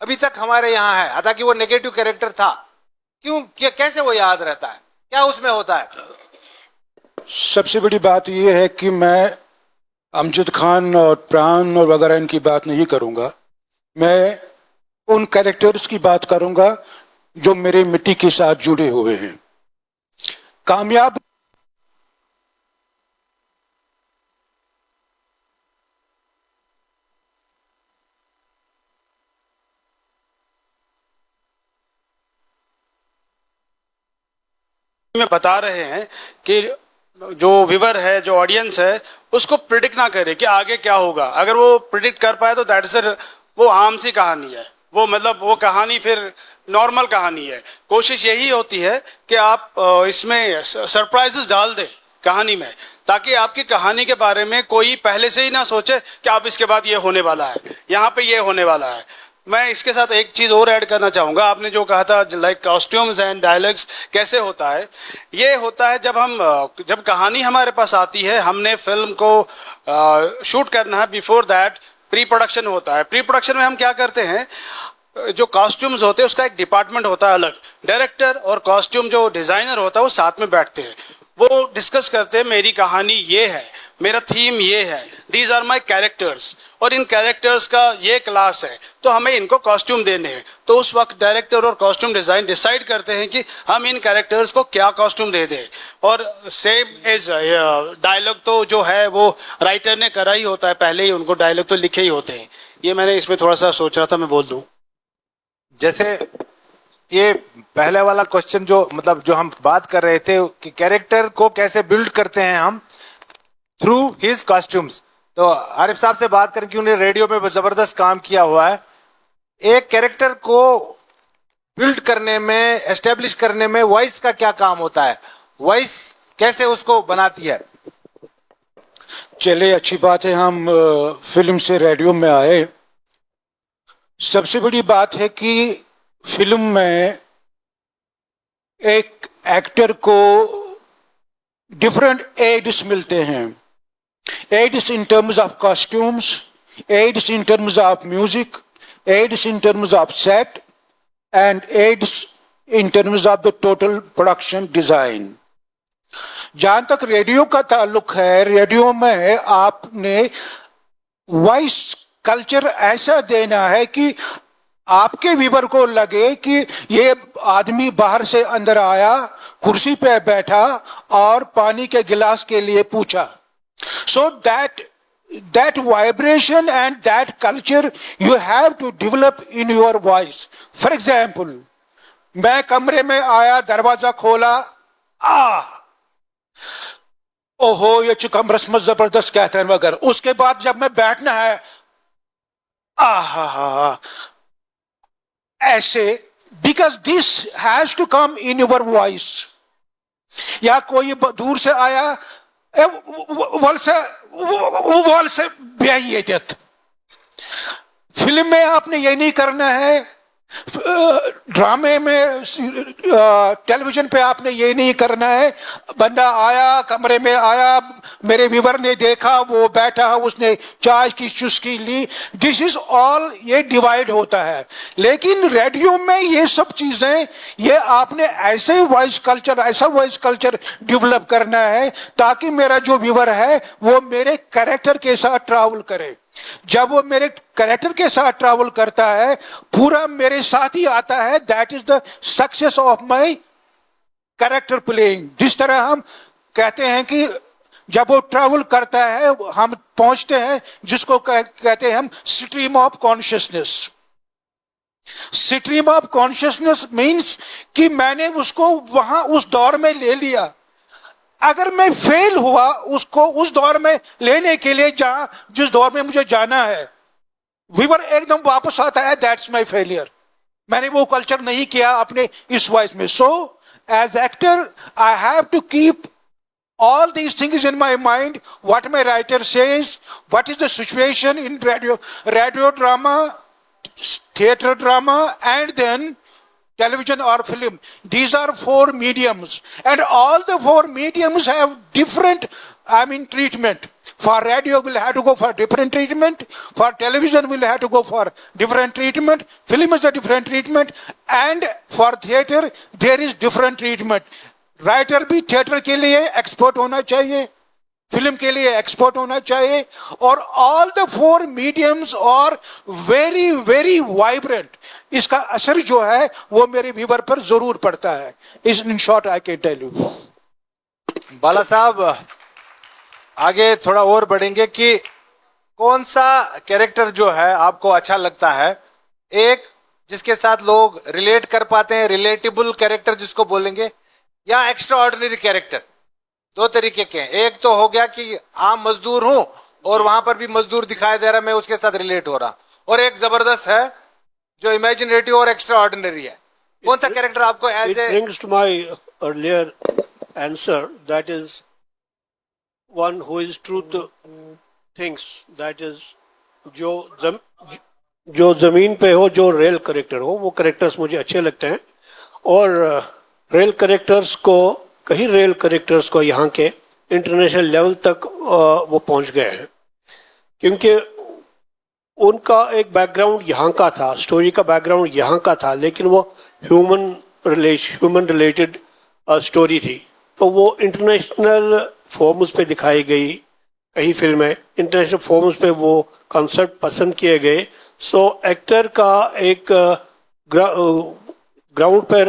अभी तक हमारे यहाँ है, हालांकि वो नेगेटिव कैरेक्टर था, कैसे वो याद रहता है, क्या उसमें होता है? सबसे बड़ी बात यह है कि मैं अमजद खान और प्राण और वगैरह इनकी बात नहीं करूंगा, मैं उन कैरेक्टर्स की बात करूंगा जो मेरे मिट्टी के साथ जुड़े हुए हैं। कामयाब में बता रहे हैं कि जो व्यूअर है, जो ऑडियंस है, उसको प्रिडिक्ट ना करे कि आगे क्या होगा। अगर वो प्रिडिक्ट कर पाए तो दैट इज वो आम सी कहानी है, वो मतलब वो कहानी फिर नॉर्मल कहानी है। कोशिश यही होती है कि आप इसमें सरप्राइजेस डाल दें कहानी में, ताकि आपकी कहानी के बारे में कोई पहले से ही ना सोचे कि आप इसके बाद ये होने वाला है, यहाँ पे ये होने वाला है। मैं इसके साथ एक चीज और ऐड करना चाहूंगा। आपने जो कहा था लाइक कॉस्ट्यूम्स एंड डायलॉग्स कैसे होता है, ये होता है जब कहानी हमारे पास आती है, हमने फिल्म को शूट करना है, बिफोर दैट प्री प्रोडक्शन होता है। प्री प्रोडक्शन में हम क्या करते हैं, जो कॉस्ट्यूम्स होते हैं उसका एक डिपार्टमेंट होता है अलग, डायरेक्टर और कॉस्ट्यूम जो डिजाइनर होता है वो साथ में बैठते हैं, वो डिस्कस करते हैं मेरी कहानी ये है, मेरा थीम ये है, दीज आर माई कैरेक्टर्स, और इन कैरेक्टर्स का ये क्लास है, तो हमें इनको कॉस्ट्यूम देने हैं। तो उस वक्त डायरेक्टर और कॉस्ट्यूम डिजाइन डिसाइड करते हैं कि हम इन कैरेक्टर्स को क्या कॉस्ट्यूम दे दें। और सेम एज डायलॉग तो जो है वो राइटर ने करा ही होता है, पहले ही उनको डायलॉग तो लिखे ही होते हैं। ये मैंने इसमें थोड़ा सा सोच रहा था, मैं बोल दूं। जैसे ये पहले वाला क्वेश्चन जो मतलब जो हम बात कर रहे थे कि कैरेक्टर को कैसे बिल्ड करते हैं हम थ्रू हिज कॉस्ट्यूम्स, तो आरिफ साहब से बात करें कि उन्हें रेडियो में जबरदस्त काम किया हुआ है। एक कैरेक्टर को बिल्ड करने में, एस्टेब्लिश करने में वॉइस का क्या काम होता है, वॉइस कैसे उसको बनाती है? चले, अच्छी बात है हम फिल्म से रेडियो में आए। सबसे बड़ी बात है कि फिल्म में एक एक्टर को डिफरेंट एड्स मिलते हैं, ads in terms of costumes, ads in terms of music, ads in terms of set and ads in terms of the total production design. जहां तक रेडियो का ताल्लुक है, रेडियो में आपने वॉइस कल्चर ऐसा देना है कि आपके व्यूअर को लगे कि ये आदमी बाहर से अंदर आया, कुर्सी पे बैठा और पानी के गिलास के लिए पूछा। सो that vibration and that culture you have to develop in your voice. For example, मैं कमरे में आया, दरवाजा खोला, ओहो ये चुकम रस्म जबरदस्त कहते हैं मगर, उसके बाद जब मैं बैठना है ऐसे, because this has to come in your voice. या कोई दूर से आया, वॉल से बेइज्जत। फिल्म में आपने ये नहीं करना है, ड्रामे में, टेलीविजन पे आपने ये नहीं करना है। बंदा आया, कमरे में आया, मेरे व्यूअर ने देखा, वो बैठा, उसने चाय की चुस्की ली, दिस इज ऑल, ये डिवाइड होता है। लेकिन रेडियो में ये सब चीजें, ये आपने ऐसे वॉइस कल्चर, ऐसा वॉइस कल्चर डेवलप करना है ताकि मेरा जो व्यूअर है वो मेरे कैरेक्टर के साथ ट्रैवल करे। जब वो मेरे कैरेक्टर के साथ ट्रैवल करता है, पूरा मेरे साथ ही आता है, that is the success of my character playing. जिस तरह हम कहते हैं कि जब वो ट्रैवल करता है, हम पहुंचते हैं जिसको कहते हैं हम stream of consciousness. Stream of consciousness means कि मैंने उसको वहां उस दौर में ले लिया। अगर मैं फेल हुआ उसको उस दौर में लेने के लिए, जहां जिस दौर में मुझे जाना है, व्यूअर एकदम वापस आता है, दैट्स माय फेलियर। मैंने वो कल्चर नहीं किया अपने इस वॉइस में। So as actor I have to keep all these things in my mind, what my writer says, what is the situation in radio drama, theater drama, and then television or film. These are 4 mediums, and all the 4 mediums have different treatment. For radio we'll have to go for different treatment, for television we'll have to go for different treatment, film is a different treatment, and for theater there is different treatment. Writer भी theatre के लिए expert होना चाहिए, film के लिए expert होना चाहिए, और ऑल द 4 मीडियम्स और वेरी वेरी वाइब्रेंट। इसका असर जो है वो मेरे व्यूअर पर जरूर पड़ता है। इस in short I can tell you. Bala sahab आगे थोड़ा और बढ़ेंगे कि कौन सा कैरेक्टर जो है आपको अच्छा लगता है, एक जिसके साथ लोग रिलेट कर पाते हैं, रिलेटेबल कैरेक्टर जिसको बोलेंगे, या एक्स्ट्रा ऑर्डिनरी कैरेक्टर? 2 तरीके के हैं। एक तो हो गया कि आम मजदूर हूं और वहां पर भी मजदूर दिखाई दे रहा, मैं उसके साथ रिलेट हो रहा, और एक जबरदस्त है जो इमेजिनेटिव और एक्स्ट्रा ऑर्डिनरी है। कौन सा कैरेक्टर आपको as a brings to my earlier answer, that is one who is truth thinks, that is जो जमीन पे हो, जो रियल कैरेक्टर हो, वो कैरेक्टर्स मुझे अच्छे लगते हैं। और रियल कैरेक्टर्स को, कई रियल कैरेक्टर्स को यहाँ के इंटरनेशनल लेवल तक वो पहुंच गए हैं, क्योंकि उनका एक बैकग्राउंड यहाँ का था, स्टोरी का बैकग्राउंड यहाँ का था, लेकिन वो ह्यूमन रिलेटेड स्टोरी थी, तो वो इंटरनेशनल फॉर्म्स पे दिखाई गई, कई फिल्में इंटरनेशनल फोरम्स पे वो कॉन्सेप्ट पसंद किए गए। सो एक्टर का एक ग्राउंड पर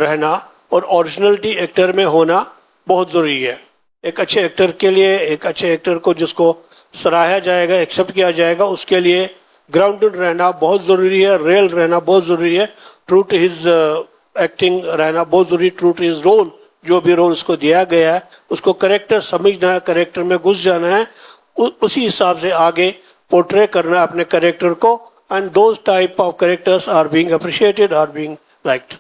रहना और ओरिजिनलिटी एक्टर में होना बहुत ज़रूरी है। एक अच्छे एक्टर के लिए, एक अच्छे एक्टर को जिसको सराहा जाएगा, एक्सेप्ट किया जाएगा, उसके लिए ग्राउंडेड रहना बहुत ज़रूरी है, रियल रहना बहुत ज़रूरी है, ट्रू टू हिज एक्टिंग रहना बहुत ज़रूरी, ट्रू टू हिज रोल, जो भी रोल उसको दिया गया है उसको करेक्टर समझना है, करेक्टर में घुस जाना है, उसी हिसाब से आगे पोर्ट्रे करना है अपने करेक्टर को। And those type of characters are being appreciated, are being liked.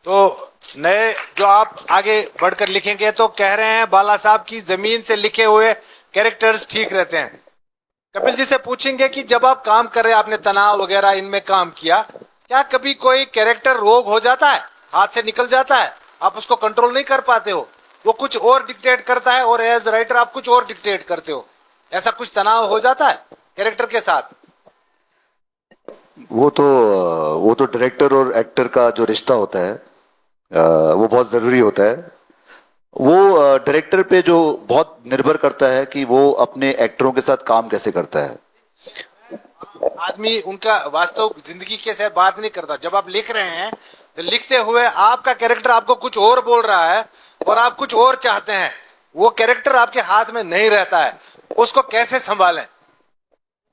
तो नए जो आप आगे बढ़कर लिखेंगे तो कह रहे हैं बाला साहब की जमीन से लिखे हुए कैरेक्टर्स ठीक रहते हैं। कपिल जी से पूछेंगे कि जब आप काम कर रहे हैं, आपने तनाव वगैरह इनमें काम किया, क्या कभी कोई कैरेक्टर रोग हो जाता है, हाथ से निकल जाता है, आप उसको कंट्रोल नहीं कर पाते हो, वो कुछ और डिक्टेट करता है और एज राइटर आप कुछ और डिक्टेट करते हो, ऐसा कुछ तनाव हो जाता है कैरेक्टर के साथ? वो तो डायरेक्टर और एक्टर का जो रिश्ता होता है वो बहुत ज़रूरी होता है। वो डायरेक्टर पे जो बहुत निर्भर करता है कि वो अपने एक्टरों के साथ काम कैसे करता है। आदमी उनका वास्तव जिंदगी के साथ बात नहीं करता। जब आप लिख रहे हैं तो लिखते हुए आपका कैरेक्टर आपको कुछ और बोल रहा है और आप कुछ और चाहते हैं, वो कैरेक्टर आपके हाथ में नहीं रहता है, उसको कैसे संभालें?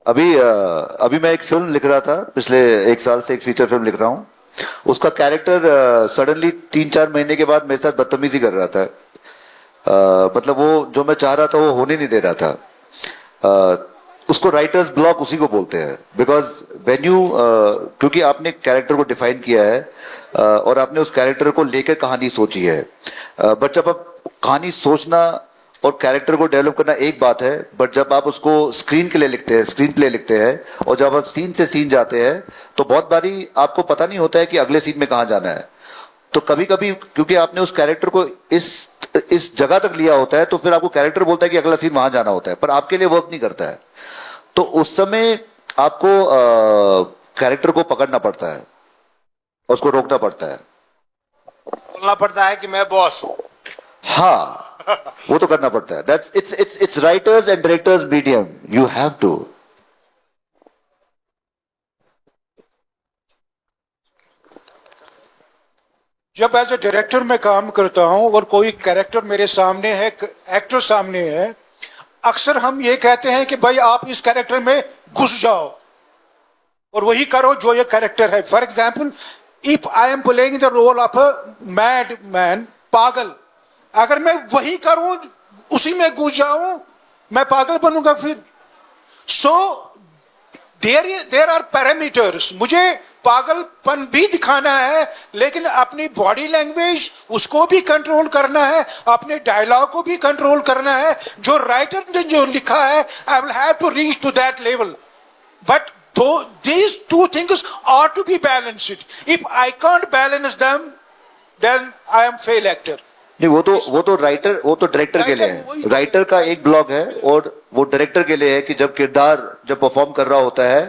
अभी मैं एक फिल्म लिख रहा था, पिछले 1 साल से एक फीचर फिल्म लिख रहा हूँ। उसका कैरेक्टर सडनली 3-4 महीने के बाद मेरे साथ बदतमीजी कर रहा था। मतलब वो जो मैं चाह रहा था वो होने नहीं दे रहा था। उसको राइटर्स ब्लॉक उसी को बोलते हैं, बिकॉज वेन यू क्योंकि आपने कैरेक्टर को डिफाइन किया है और आपने उस कैरेक्टर को लेकर कहानी सोची है, बट जब आप कहानी सोचना और कैरेक्टर को डेवलप करना एक बात है, बट जब आप उसको स्क्रीन के लिए लिखते हैं, स्क्रीन प्ले लिखते हैं, और जब आप सीन से सीन जाते हैं तो बहुत बारी आपको पता नहीं होता है कि अगले सीन में कहाँ जाना है। तो कभी कभी क्योंकि आपने उस कैरेक्टर को इस जगह तक लिया होता है तो फिर आपको कैरेक्टर बोलता है कि अगला सीन वहां जाना होता है, पर आपके लिए वर्क नहीं करता है। तो उस समय आपको कैरेक्टर को पकड़ना पड़ता है, उसको रोकना पड़ता है, बोलना पड़ता है कि मैं बॉस हूं। हाँ, वो तो करना पड़ता है। That's its writers and directors medium, you have to. जब एज ए डायरेक्टर मैं काम करता हूं और कोई कैरेक्टर मेरे सामने है, एक्टर सामने है, अक्सर हम ये कहते हैं कि भाई आप इस कैरेक्टर में घुस जाओ और वही करो जो ये कैरेक्टर है। For example, if I am playing the role of a mad man, पागल, अगर मैं वही करूं, उसी में घुस जाऊं, मैं पागल बनूंगा फिर। So there are parameters. मुझे पागलपन भी दिखाना है, लेकिन अपनी बॉडी लैंग्वेज उसको भी कंट्रोल करना है, अपने डायलॉग को भी कंट्रोल करना है। जो राइटर ने जो लिखा है, I will have to reach to that level, but these two things ought to be balanced. If I can't balance them, then I am fail actor. नहीं, वो तो डायरेक्टर के लिए है। राइटर का एक ब्लॉग है और वो डायरेक्टर के लिए है कि जब किरदार जब परफॉर्म कर रहा होता है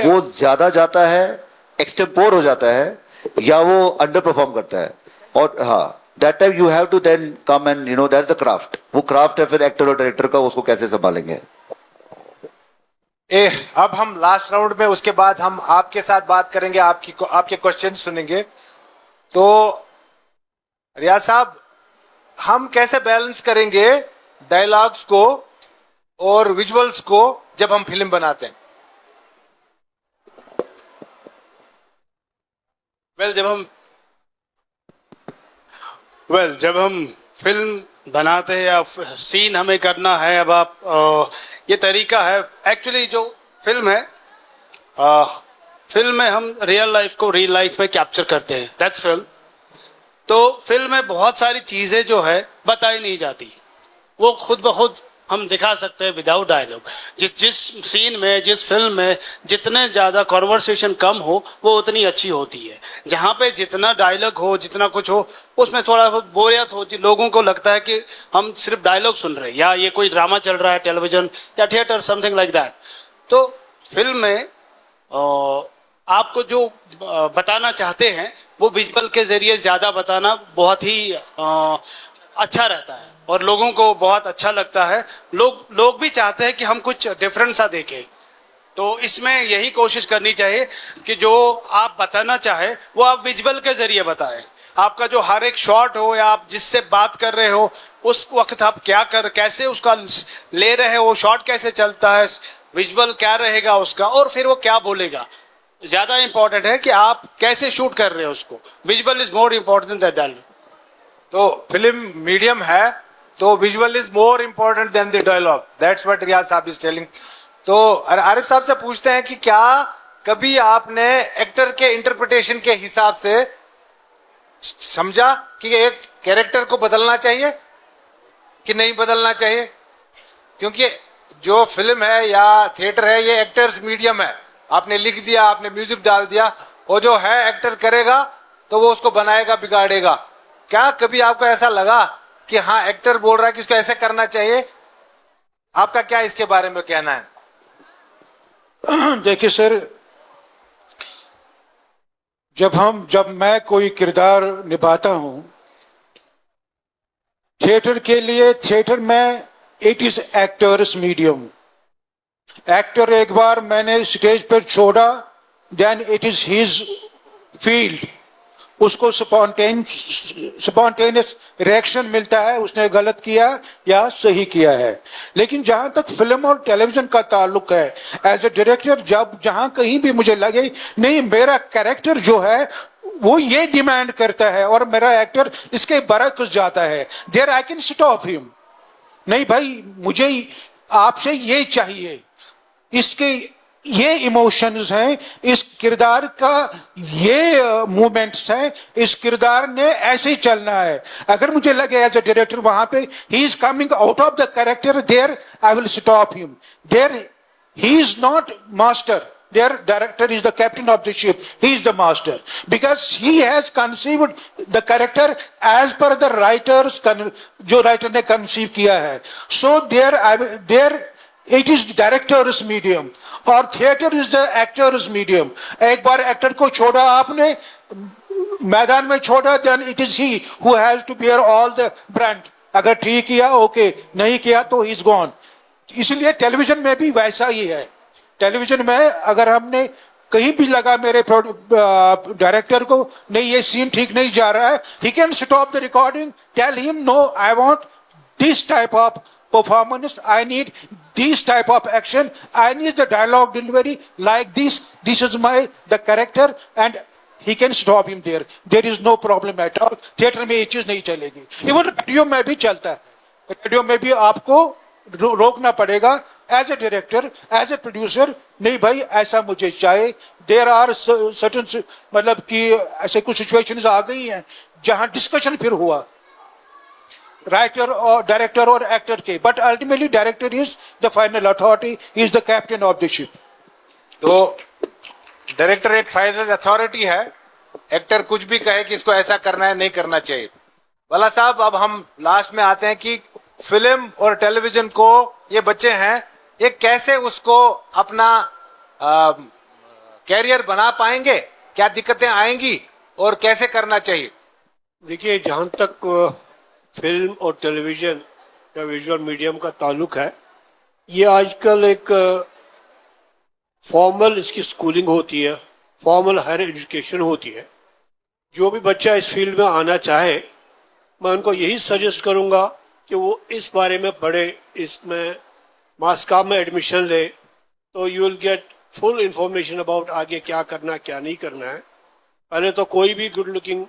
वो ज्यादा जाता है, एक्सटेम्पोर हो जाता है, या वो अंडर परफॉर्म करता है। और हाँ, that time you have to then come and you know that's the craft. वो क्राफ्ट है फिर एक्टर और डायरेक्टर का, उसको कैसे संभालेंगे। अब हम लास्ट राउंड में, उसके बाद हम आपके साथ बात करेंगे, आपके क्वेश्चन सुनेंगे। तो रियाज साहब, हम कैसे बैलेंस करेंगे डायलॉग्स को और विजुअल्स को जब हम फिल्म बनाते हैं? जब हम फिल्म बनाते हैं या सीन हमें करना है, अब आप ये तरीका है एक्चुअली। जो फिल्म है, फिल्म में हम रियल लाइफ को रियल लाइफ में कैप्चर करते हैं, दैट्स फिल्म। तो फिल्म में बहुत सारी चीजें जो है बताई नहीं जाती, वो खुद ब खुद हम दिखा सकते हैं विदाउट डायलॉग। जिस सीन में, जिस फिल्म में जितने ज्यादा कॉन्वर्सेशन कम हो वो उतनी अच्छी होती है। जहाँ पे जितना डायलॉग हो, जितना कुछ हो, उसमें थोड़ा बहुत बोरियत हो, लोगों को लगता है कि हम सिर्फ डायलॉग सुन रहे हैं या ये कोई ड्रामा चल रहा है टेलीविजन या थिएटर, समथिंग लाइक दैट। तो फिल्म में आपको जो बताना चाहते हैं वो विजुअल के जरिए ज्यादा बताना बहुत ही अच्छा रहता है और लोगों को बहुत अच्छा लगता है। लोग भी चाहते हैं कि हम कुछ डिफरेंट सा देखें, तो इसमें यही कोशिश करनी चाहिए कि जो आप बताना चाहे वो आप विजुअल के जरिए बताएं। आपका जो हर एक शॉट हो या आप जिससे बात कर रहे हो उस वक्त आप कैसे उसका ले रहे हो, शॉट कैसे चलता है, विजुअल क्या रहेगा उसका, और फिर वो क्या बोलेगा। ज्यादा इंपॉर्टेंट है कि आप कैसे शूट कर रहे हो उसको। Visual is more important than dialogue. तो फिल्म मीडियम है तो visual is more important than the dialogue, that's what Riyaz sahab is telling. तो आरिफ साहब से पूछते हैं कि क्या कभी आपने एक्टर के इंटरप्रिटेशन के हिसाब से समझा कि एक कैरेक्टर को बदलना चाहिए कि नहीं बदलना चाहिए? क्योंकि जो फिल्म है या थिएटर है ये एक्टर्स मीडियम है। आपने लिख दिया, आपने म्यूजिक डाल दिया, वो जो है एक्टर करेगा तो वो उसको बनाएगा, बिगाड़ेगा। क्या कभी आपको ऐसा लगा कि हाँ एक्टर बोल रहा है कि इसको ऐसे करना चाहिए? आपका क्या इसके बारे में कहना है? देखिए सर, जब मैं कोई किरदार निभाता हूं थिएटर के लिए, थिएटर में it is actors medium. Actor एक बार मैंने स्टेज पर छोड़ा, then it is his field. उसको स्पॉन्टेनियस रिएक्शन मिलता है, उसने गलत किया या सही किया है। लेकिन जहां तक फिल्म और टेलीविजन का ताल्लुक है, एज ए डायरेक्टर जहां कहीं भी मुझे लगे नहीं मेरा कैरेक्टर जो है वो ये डिमांड करता है और मेरा एक्टर इसके बरक्स जाता है, there I can stop him. नहीं भाई, मुझे आपसे ये चाहिए, इसके ये इमोशंस हैं, इस किरदार का ये मूवमेंट्स हैं, इस किरदार ने ऐसे ही चलना है। अगर मुझे लगे एज ए डायरेक्टर वहां पे he is coming out of the character, there I will stop him. There he is not master, their director is the captain of the ship, he is the master, because he has conceived the character as per the writers जो writer ने conceive किया है। So there it is director's medium और theater is the actor's medium। एक बार actor को छोड़ा आपने, मैदान में छोड़ा, then it is he who has to bear all the brunt। अगर ठीक किया ओके, नहीं किया तो he is gone। इसलिए टेलीविजन में भी वैसा ही है। टेलीविजन में अगर हमने कहीं भी लगा मेरे डायरेक्टर को नहीं ये सीन ठीक नहीं जा रहा है, he can stop the recording, tell him no, I want this type of performance, I need this type of action, I need the dialogue delivery like this is the character, and he can stop him there, there is no problem at all। Theatre में ये चीज नहीं चलेगी। Even radio में भी चलता है, radio में भी आपको रोकना पड़ेगा as a director, as a producer, नहीं भाई ऐसा मुझे चाहिए। देयर आर सर्टेन, मतलब कि ऐसे कुछ सिचुएशंस आ गई हैं जहां डिस्कशन फिर हुआ राइटर और डायरेक्टर और एक्टर के, but ultimately director is the final authority, is the captain of the ship. तो डायरेक्टर एक फाइनल अथॉरिटी है, एक्टर कुछ भी कहे कि इसको ऐसा करना है, नहीं करना चाहिए। भला साहब, अब हम लास्ट में आते हैं कि फिल्म और टेलीविजन को ये बच्चे हैं, ये कैसे उसको अपना कैरियर बना पाएंगे, क्या दिक्कतें आएंगी और कैसे करना चाहिए? देखिए, जहाँ तक फिल्म और टेलीविजन या विजुअल मीडियम का ताल्लुक है, ये आजकल एक फॉर्मल इसकी स्कूलिंग होती है, फॉर्मल हायर एजुकेशन होती है। जो भी बच्चा इस फील्ड में आना चाहे, मैं उनको यही सजेस्ट करूँगा कि वो इस बारे में पढ़े, इसमें मास कॉम में एडमिशन ले, तो you will get full information about आगे क्या करना क्या नहीं करना है। पहले तो कोई भी गुड लुकिंग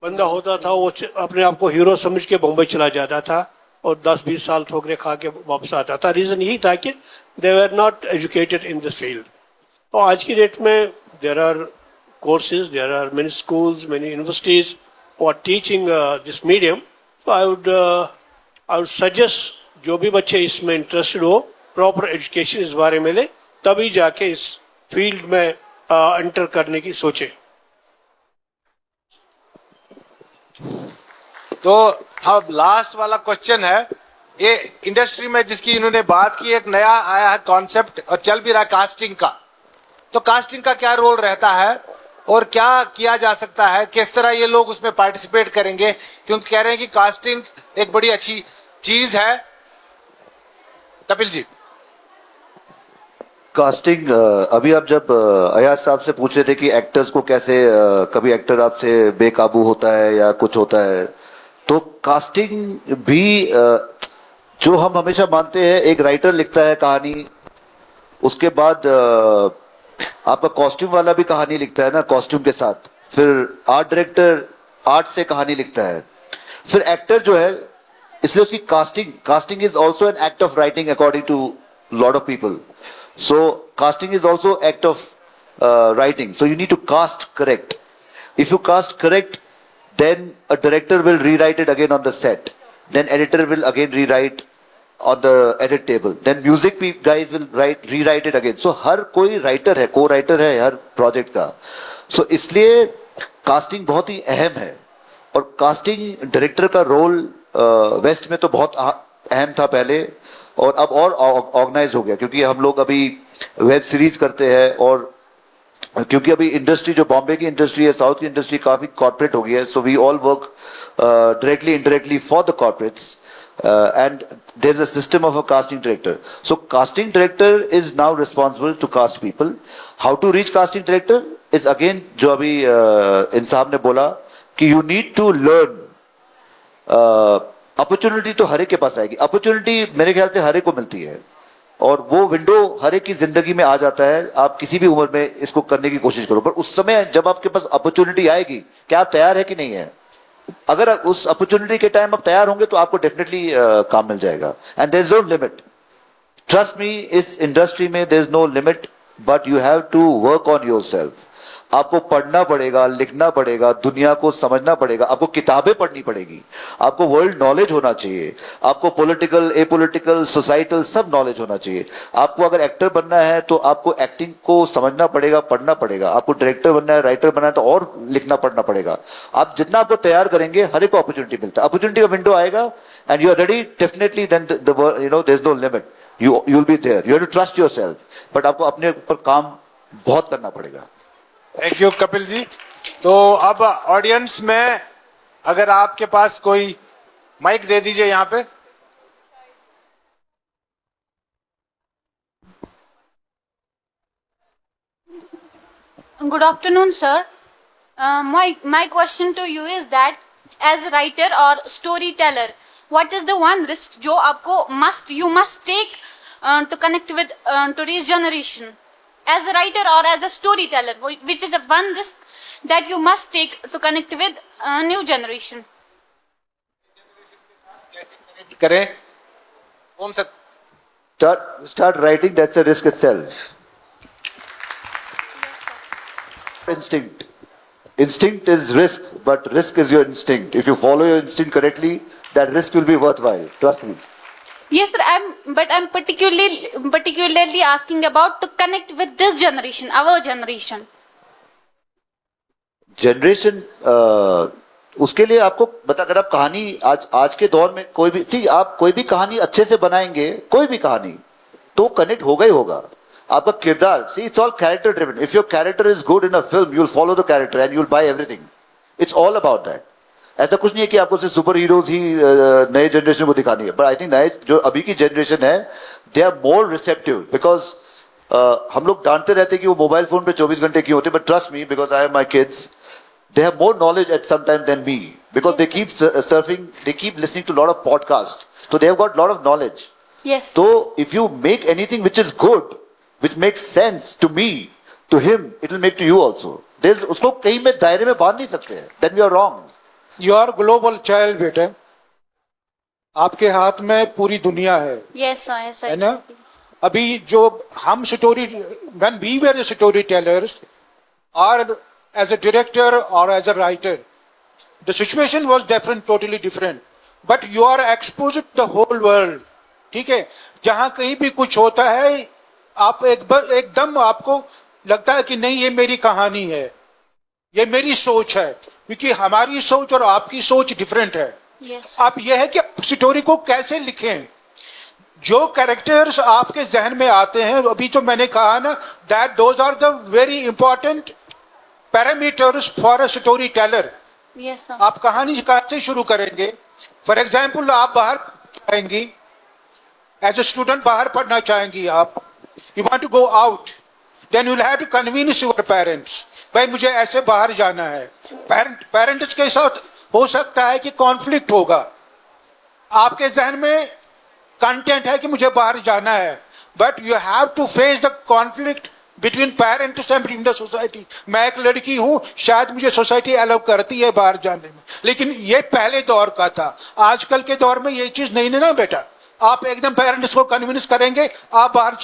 बंदा होता था वो अपने आप को हीरो समझ के बम्बई चला जाता था और 10-20 साल ठोकरे खा के वापस आता था। रीज़न यही था कि they were not educated in this field. तो आज की डेट में there are courses, there are many schools, many universities for teaching this medium. तो आई वुड सजेस्ट जो भी बच्चे इसमें इंटरेस्टेड हो, प्रॉपर एजुकेशन इस बारे में ले, तभी जाके इस फील्ड में एंटर करने की सोचे। तो अब लास्ट वाला क्वेश्चन है, ये इंडस्ट्री में जिसकी इन्होंने बात की, एक नया आया है कॉन्सेप्ट और चल भी रहा है कास्टिंग का। तो कास्टिंग का क्या रोल रहता है और क्या किया जा सकता है, किस तरह ये लोग उसमें पार्टिसिपेट करेंगे? क्योंकि कह रहे हैं कि कास्टिंग एक बड़ी अच्छी चीज है। कपिल जी, कास्टिंग, अभी आप जब अयाज साहब से पूछ रहे थे कि एक्टर्स को कैसे कभी एक्टर आपसे बेकाबू होता है या कुछ होता है, तो कास्टिंग भी जो हम हमेशा मानते हैं, एक राइटर लिखता है कहानी, उसके बाद आपका कॉस्ट्यूम वाला भी कहानी लिखता है ना कॉस्ट्यूम के साथ, फिर आर्ट डायरेक्टर आर्ट से कहानी लिखता है, फिर एक्टर जो है, इसलिए उसकी casting is also an act of writing according to lot of people. So casting is also act of writing. So you need to cast correct. If you cast correct, then a director will rewrite it again on the set. Then editor will again rewrite on the edit table. Then music guys will rewrite it again. So हर कोई writer है, co-writer है हर project का. So इसलिए casting बहुत ही अहम है. और casting director का role वेस्ट में तो बहुत अहम था पहले, और अब और ऑर्गेनाइज हो गया, क्योंकि हम लोग अभी वेब सीरीज करते हैं, और क्योंकि अभी इंडस्ट्री जो बॉम्बे की इंडस्ट्री है, साउथ की इंडस्ट्री काफी कॉर्पोरेट हो गई है. So we all work directly indirectly for the corporates, and there is a system of a casting director. So casting director is now responsible to cast people. How to reach casting director is again, जो अभी इन साहब ने बोला कि you need to learn. Opportunity तो हर एक के पास आएगी. अपॉर्चुनिटी मेरे ख्याल से हर एक को मिलती है, और वो विंडो हर एक की जिंदगी में आ जाता है. आप किसी भी उम्र में इसको करने की कोशिश करो, पर उस समय जब आपके पास अपॉर्चुनिटी आएगी, क्या आप तैयार है कि नहीं है? अगर उस अपॉर्चुनिटी के टाइम आप तैयार होंगे तो आपको डेफिनेटली काम मिल जाएगा. And there is no limit. Trust me, इस इंडस्ट्री में there is no limit, but you have to work on yourself. आपको पढ़ना पड़ेगा, लिखना पड़ेगा, दुनिया को समझना पड़ेगा, आपको किताबें पढ़नी पड़ेगी, आपको वर्ल्ड नॉलेज होना चाहिए, आपको पॉलिटिकल, एपॉलिटिकल, सोसाइटल सब नॉलेज होना चाहिए. आपको अगर एक्टर बनना है तो आपको एक्टिंग को समझना पड़ेगा, पढ़ना पड़ेगा. आपको डायरेक्टर बनना है, राइटर बनना है तो और लिखना पढ़ना पड़ेगा. आप जितना आपको तैयार करेंगे, हर एक को अपॉर्चुनिटी मिलता है. अपॉर्चुनिटी का विंडो आएगा and you are ready, definitely then there is no limit. You will be there. You have to trust yourself, but आपको अपने ऊपर काम बहुत करना पड़ेगा. Thank you Kapil ji. तो अब ऑडियंस में अगर आपके पास कोई माइक दे दीजिए यहाँ पे. Good afternoon, sir. My question to you is that as a writer or storyteller, what is the one risk जो आपको you must take to connect with today's generation? As a writer or as a storyteller, which is the one risk that you must take to connect with a new generation? करें कौन सा? Start writing, that's a risk itself. Instinct is risk, but risk is your instinct. If you follow your instinct correctly, that risk will be worthwhile. Trust me. Yes, sir. I'm particularly asking about to connect with this generation, our generation. Generation, उसके लिए आपको बता, अगर आप कहानी आज के दौर में कोई भी आप कोई भी कहानी अच्छे से बनाएंगे, कोई भी कहानी, तो कनेक्ट होगा ही होगा. आपका किरदार, it's all character driven. If your character is good in a film, you will follow the character and you will buy everything. It's all about that. ऐसा कुछ नहीं है कि आपको सिर्फ सुपर हीरोज ही नए जनरेशन को दिखानी है. बट आई थिंक नए जो अभी की जनरेशन है, they are more receptive. Because हम लोग डांटते रहते हैं कि वो मोबाइल फोन पे 24 घंटे क्यों होते, but trust me, because I have my kids, they have more knowledge at some time than me, because yes, they keep surfing, they keep listening to a lot of podcasts, so they have got a lot of knowledge. Yes. So if you make anything which is good, which makes sense to me, to him, it will make to you also. There's उसको कहीं में दायरे में बांध नहीं सकते हैं. Then you are wrong. You are global child, बेटे. आपके हाथ में पूरी दुनिया है. Yes, sir. Yes, sir. है ना? अभी जो हम when we were storytellers, or as a director or as a writer, the situation was different, totally different. But you are exposed to the whole world. ठीक है, जहां कहीं भी कुछ होता है, आप एकदम आपको लगता है कि नहीं, ये मेरी कहानी है, ये मेरी सोच है, क्योंकि हमारी सोच और आपकी सोच डिफरेंट है. Yes. आप यह है कि स्टोरी को कैसे लिखें. जो कैरेक्टर्स आपके जहन में आते हैं, अभी जो मैंने कहा ना, that those are the very important parameters for a story teller. Yes, sir. आप कहानी कैसे शुरू करेंगे, फॉर एग्जाम्पल आप बाहर जाएंगी, एज ए स्टूडेंट बाहर पढ़ना चाहेंगी आप, you want to go out, then you will have to convince your parents, भाई मुझे ऐसे बाहर जाना है। पेरेंट्स के साथ हो सकता है कि कॉन्फ्लिक्ट होगा, आपके जहन में कंटेंट है कि मुझे बाहर जाना है, but you have to face the conflict between parents and between the society. मैं एक लड़की हूं, शायद मुझे सोसाइटी अलाउ करती है बाहर जाने में, लेकिन ये पहले दौर का था। आजकल के दौर में ये चीज नहीं है ना बेटा, आप एकदम पेरेंट्स को कन्विंस करेंगे, आप बाहर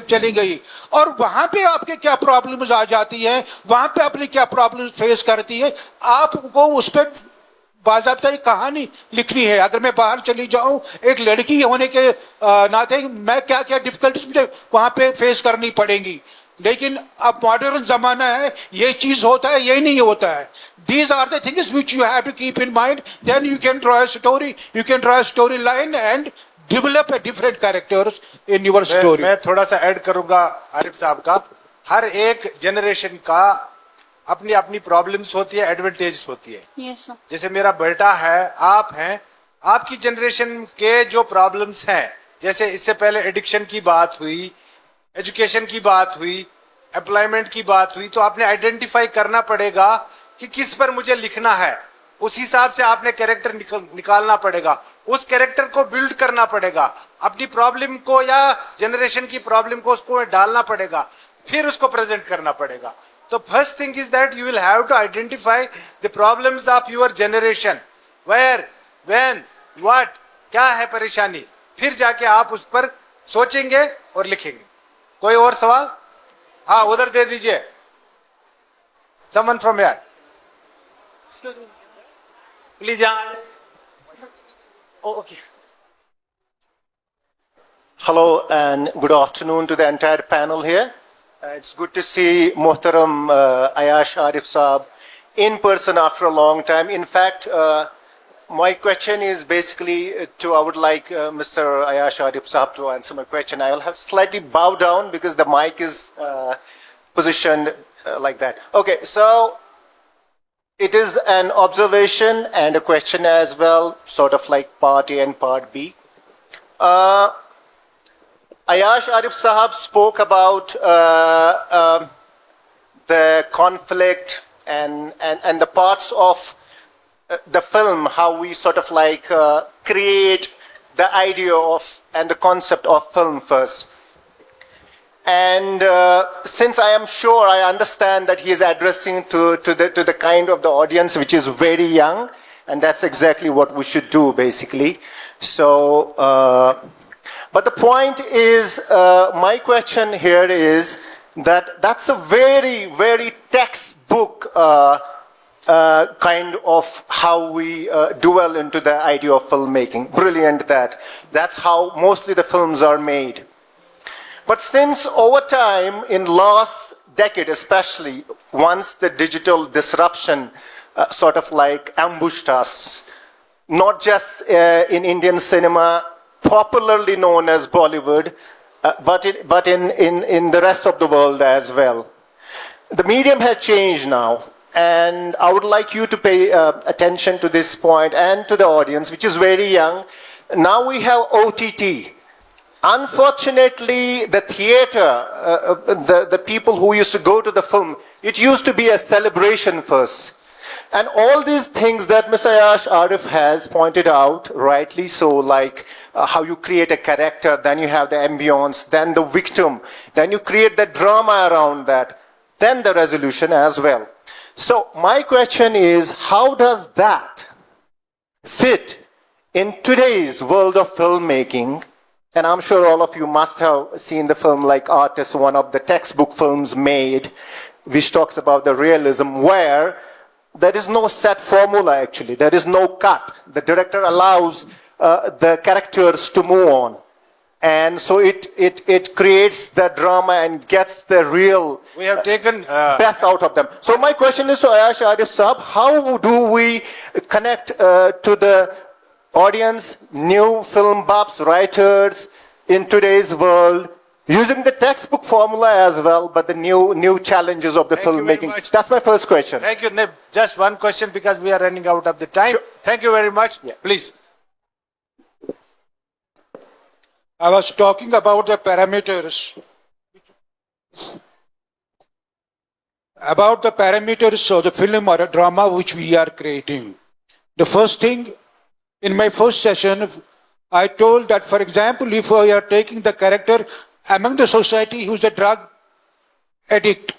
चली गई, और वहां पे आपके क्या प्रॉब्लम्स आ जाती है, वहां पे अपनी क्या प्रॉब्लम्स फेस करती है, आपको उस पर बाज़ाब्ता एक कहानी लिखनी है। अगर मैं बाहर चली जाऊं एक लड़की होने के नाते, मैं क्या क्या डिफिकल्टीज मुझे वहां पे फेस करनी पड़ेंगी। लेकिन अब मॉडर्न जमाना है, ये चीज होता है, ये नहीं होता है। These are the things which you have to keep in mind, then you can draw a story, you can draw a story line and develop a different characters in your story. मैं थोड़ा सा add करूंगा आरिफ साहब का। हर एक generation का अपनी अपनी प्रॉब्लम्स होती है, एडवांटेज होती है। Yes, sir. जैसे मेरा बेटा है, आप हैं, आपकी जनरेशन के जो प्रॉब्लम्स हैं, जैसे इससे पहले एडिक्शन की बात हुई, एजुकेशन की बात हुई, एम्प्लॉयमेंट की बात हुई, तो आपने आइडेंटिफाई करना पड़ेगा कि किस पर मुझे लिखना है। उस हिसाब से आपने कैरेक्टर निकालना पड़ेगा, उस कैरेक्टर को बिल्ड करना पड़ेगा, अपनी प्रॉब्लम को या जनरेशन की प्रॉब्लम को उसको डालना पड़ेगा, फिर उसको प्रेजेंट करना पड़ेगा। तो first thing is that you will have to identify the problems of your generation, where, when, what, क्या है परेशानी, फिर जाके आप उस पर सोचेंगे और लिखेंगे। कोई और सवाल? हाँ, उधर दे दीजिए, someone from here please. Okay. Hello and good afternoon to the entire panel here. It's good to see Muhtaram Ayash Arif Saab in person after a long time. In fact, my question is basically I would like Mr. Ayash Arif Saab to answer my question. I will have slightly bow down because the mic is positioned like that. Okay, so it is an observation and a question as well, sort of like part A and part B. Ayash Arif Sahab spoke about the conflict and the parts of the film, how we sort of like create the idea of and the concept of film first. And since I am sure, I understand that he is addressing to the kind of the audience which is very young, and that's exactly what we should do, basically. So, but the point is, my question here is that that's a very, very textbook kind of how we dwell into the idea of filmmaking. Brilliant that. That's how mostly the films are made. But since over time, in last decade especially, once the digital disruption sort of like ambushed us, not just in Indian cinema, popularly known as Bollywood, but in the rest of the world as well. The medium has changed now, and I would like you to pay attention to this point and to the audience, which is very young. Now we have OTT. Unfortunately, the theater, the people who used to go to the film, it used to be a celebration first. And all these things that Mr. Ayash Arif has pointed out, rightly so, like how you create a character, then you have the ambience, then the victim, then you create the drama around that, then the resolution as well. So my question is, how does that fit in today's world of filmmaking? And I'm sure all of you must have seen the film like Artist, one of the textbook films made, which talks about the realism, where there is no set formula actually. There is no cut. The director allows the characters to move on. And so it creates the drama and gets the real We have taken best out of them. So my question is to Ayash Arif Saab, how do we connect to the audience, new film buffs, writers in today's world, using the textbook formula as well, but the new challenges of the Thank you very filmmaking? much. That's my first question. Thank you. Just one question because we are running out of the time. Sure. Thank you very much. Yeah. Please. I was talking about the parameters. About the parameters of the film or a drama which we are creating. The first thing, in my first session, I told that, for example, if we are taking the character among the society who's a drug addict,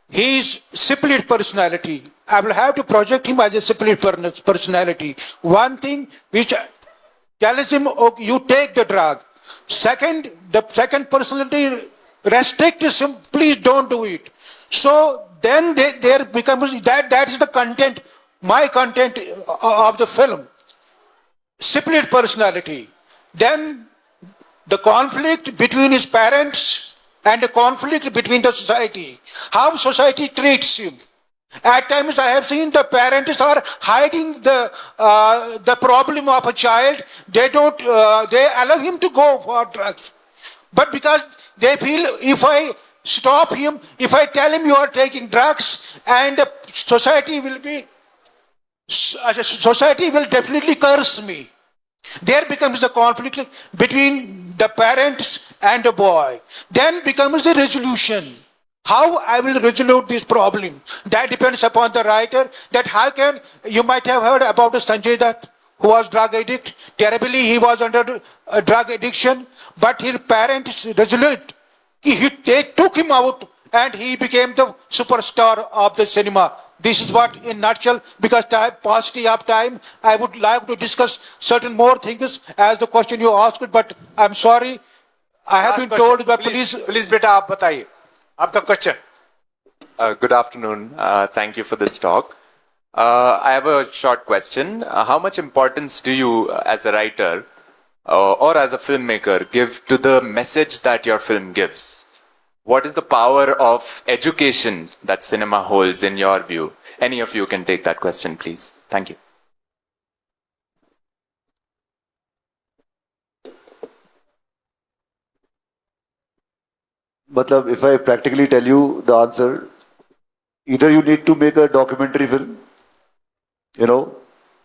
he is split personality. I will have to project him as a split personality. One thing which tells him, okay, you take the drug. Second, the second personality restricts him, please don't do it. So then there becomes, that is the content, my content of the film. Split personality. Then the conflict between his parents and the conflict between the society. How society treats him. At times I have seen the parents are hiding the problem of a child. They don't, they allow him to go for drugs. But because they feel, if I stop him, if I tell him you are taking drugs, and society will definitely curse me. There becomes a conflict between the parents and the boy. Then becomes a resolution. How I will resolve this problem? That depends upon the writer. That how can, you might have heard about the Sanjay Dutt, who was drug addict. Terribly, he was under drug addiction, but his parents resolute. They took him out and he became the superstar of the cinema. This is what, in nutshell, because paucity of time, I would like to discuss certain more things as the question you asked, but I'm sorry, I have been told, but please. Please, beta, आप बताइए. आपका question. Good afternoon. Thank you for this talk. I have a short question. How much importance do you, as a writer or as a filmmaker, give to the message that your film gives? What is the power of education that cinema holds in your view? Any of you can take that question, please. Thank you. Matlab, if I practically tell you the answer, either you need to make a documentary film,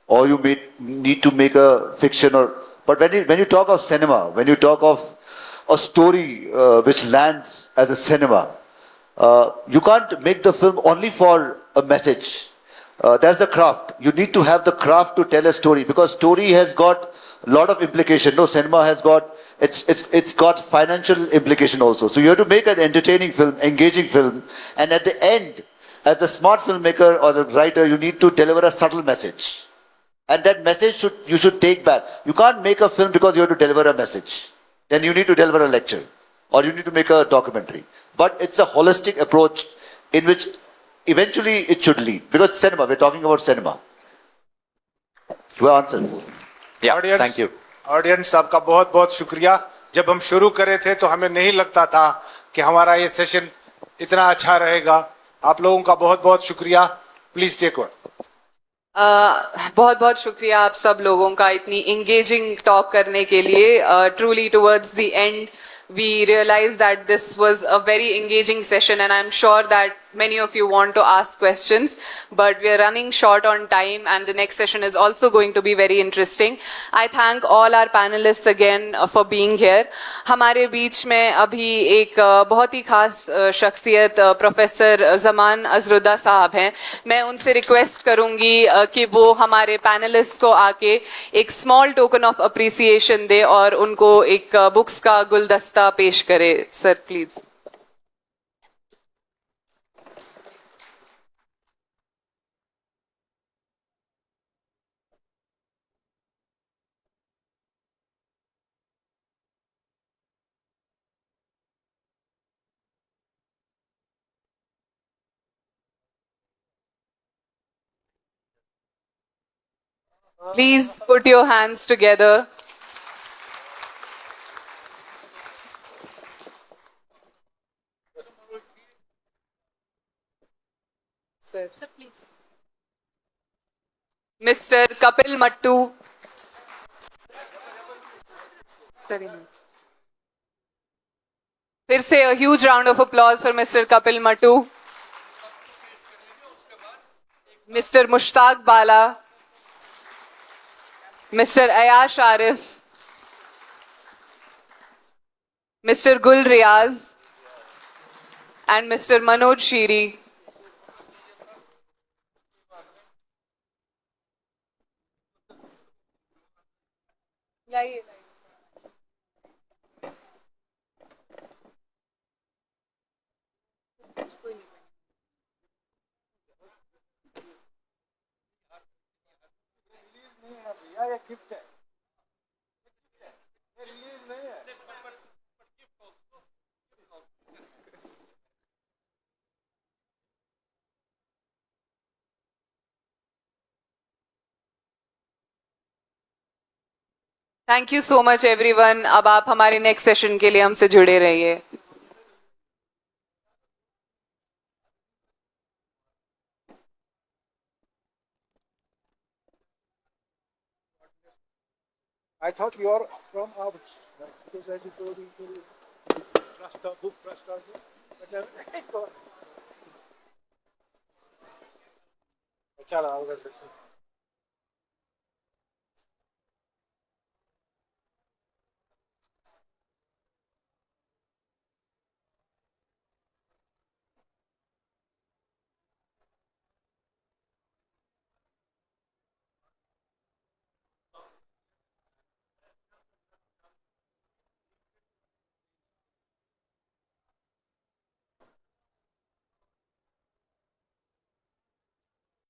or you need to make a fiction, but when you talk of cinema, when you talk of a story which lands as a cinema, you can't make the film only for a message. That's the craft. You need to have the craft to tell a story, because story has got a lot of implication. No, cinema has got, it's got financial implication also. So you have to make an entertaining film, engaging film, and at the end, as a smart filmmaker or the writer, you need to deliver a subtle message. And that message you should take back. You can't make a film because you have to deliver a message. Then you need to deliver a lecture, or you need to make a documentary. But it's a holistic approach in which eventually it should lead. Because cinema, we're talking about cinema. You answered. Yeah, Audience, thank you. Audience, आपका बहुत बहुत शुक्रिया. जब हम शुरू करे थे तो हमें नहीं लगता था कि हमारा ये सेशन इतना अच्छा रहेगा. आप लोगों का बहुत बहुत शुक्रिया. Please take one. बहुत बहुत शुक्रिया आप सब लोगों का इतनी engaging talk करने के लिए. Truly towards the end we realized that this was a very engaging session, and I'm sure that many of you want to ask questions, but we are running short on time, and the next session is also going to be very interesting. I thank all our panelists again for being here. हमारे बीच में अभी एक बहुत ही खास शख्सियत professor Zaman अजरुद्दा साहब हैं. मैं उनसे रिक्वेस्ट करूंगी कि वो हमारे पैनलिस्ट को आके एक स्मॉल टोकन ऑफ अप्रिसिएशन दे और उनको एक बुक्स का गुलदस्ता पेश करे. Sir please. Please put your hands together. Sir, please. Mr. Kapil Mattu. Sorry. फिर से a huge round of applause for Mr. Kapil Mattu. Mr. Mushtaq Bala. Mr. Ayash Arif, Mr. Gul Riaz, and Mr. Manoj Shiri. Thank you so much everyone. अब आप हमारे next session के लिए हमसे जुड़े रहिए. I thought you are from out, because as you told me to trust the book, but then, अच्छा रहा होगा सर.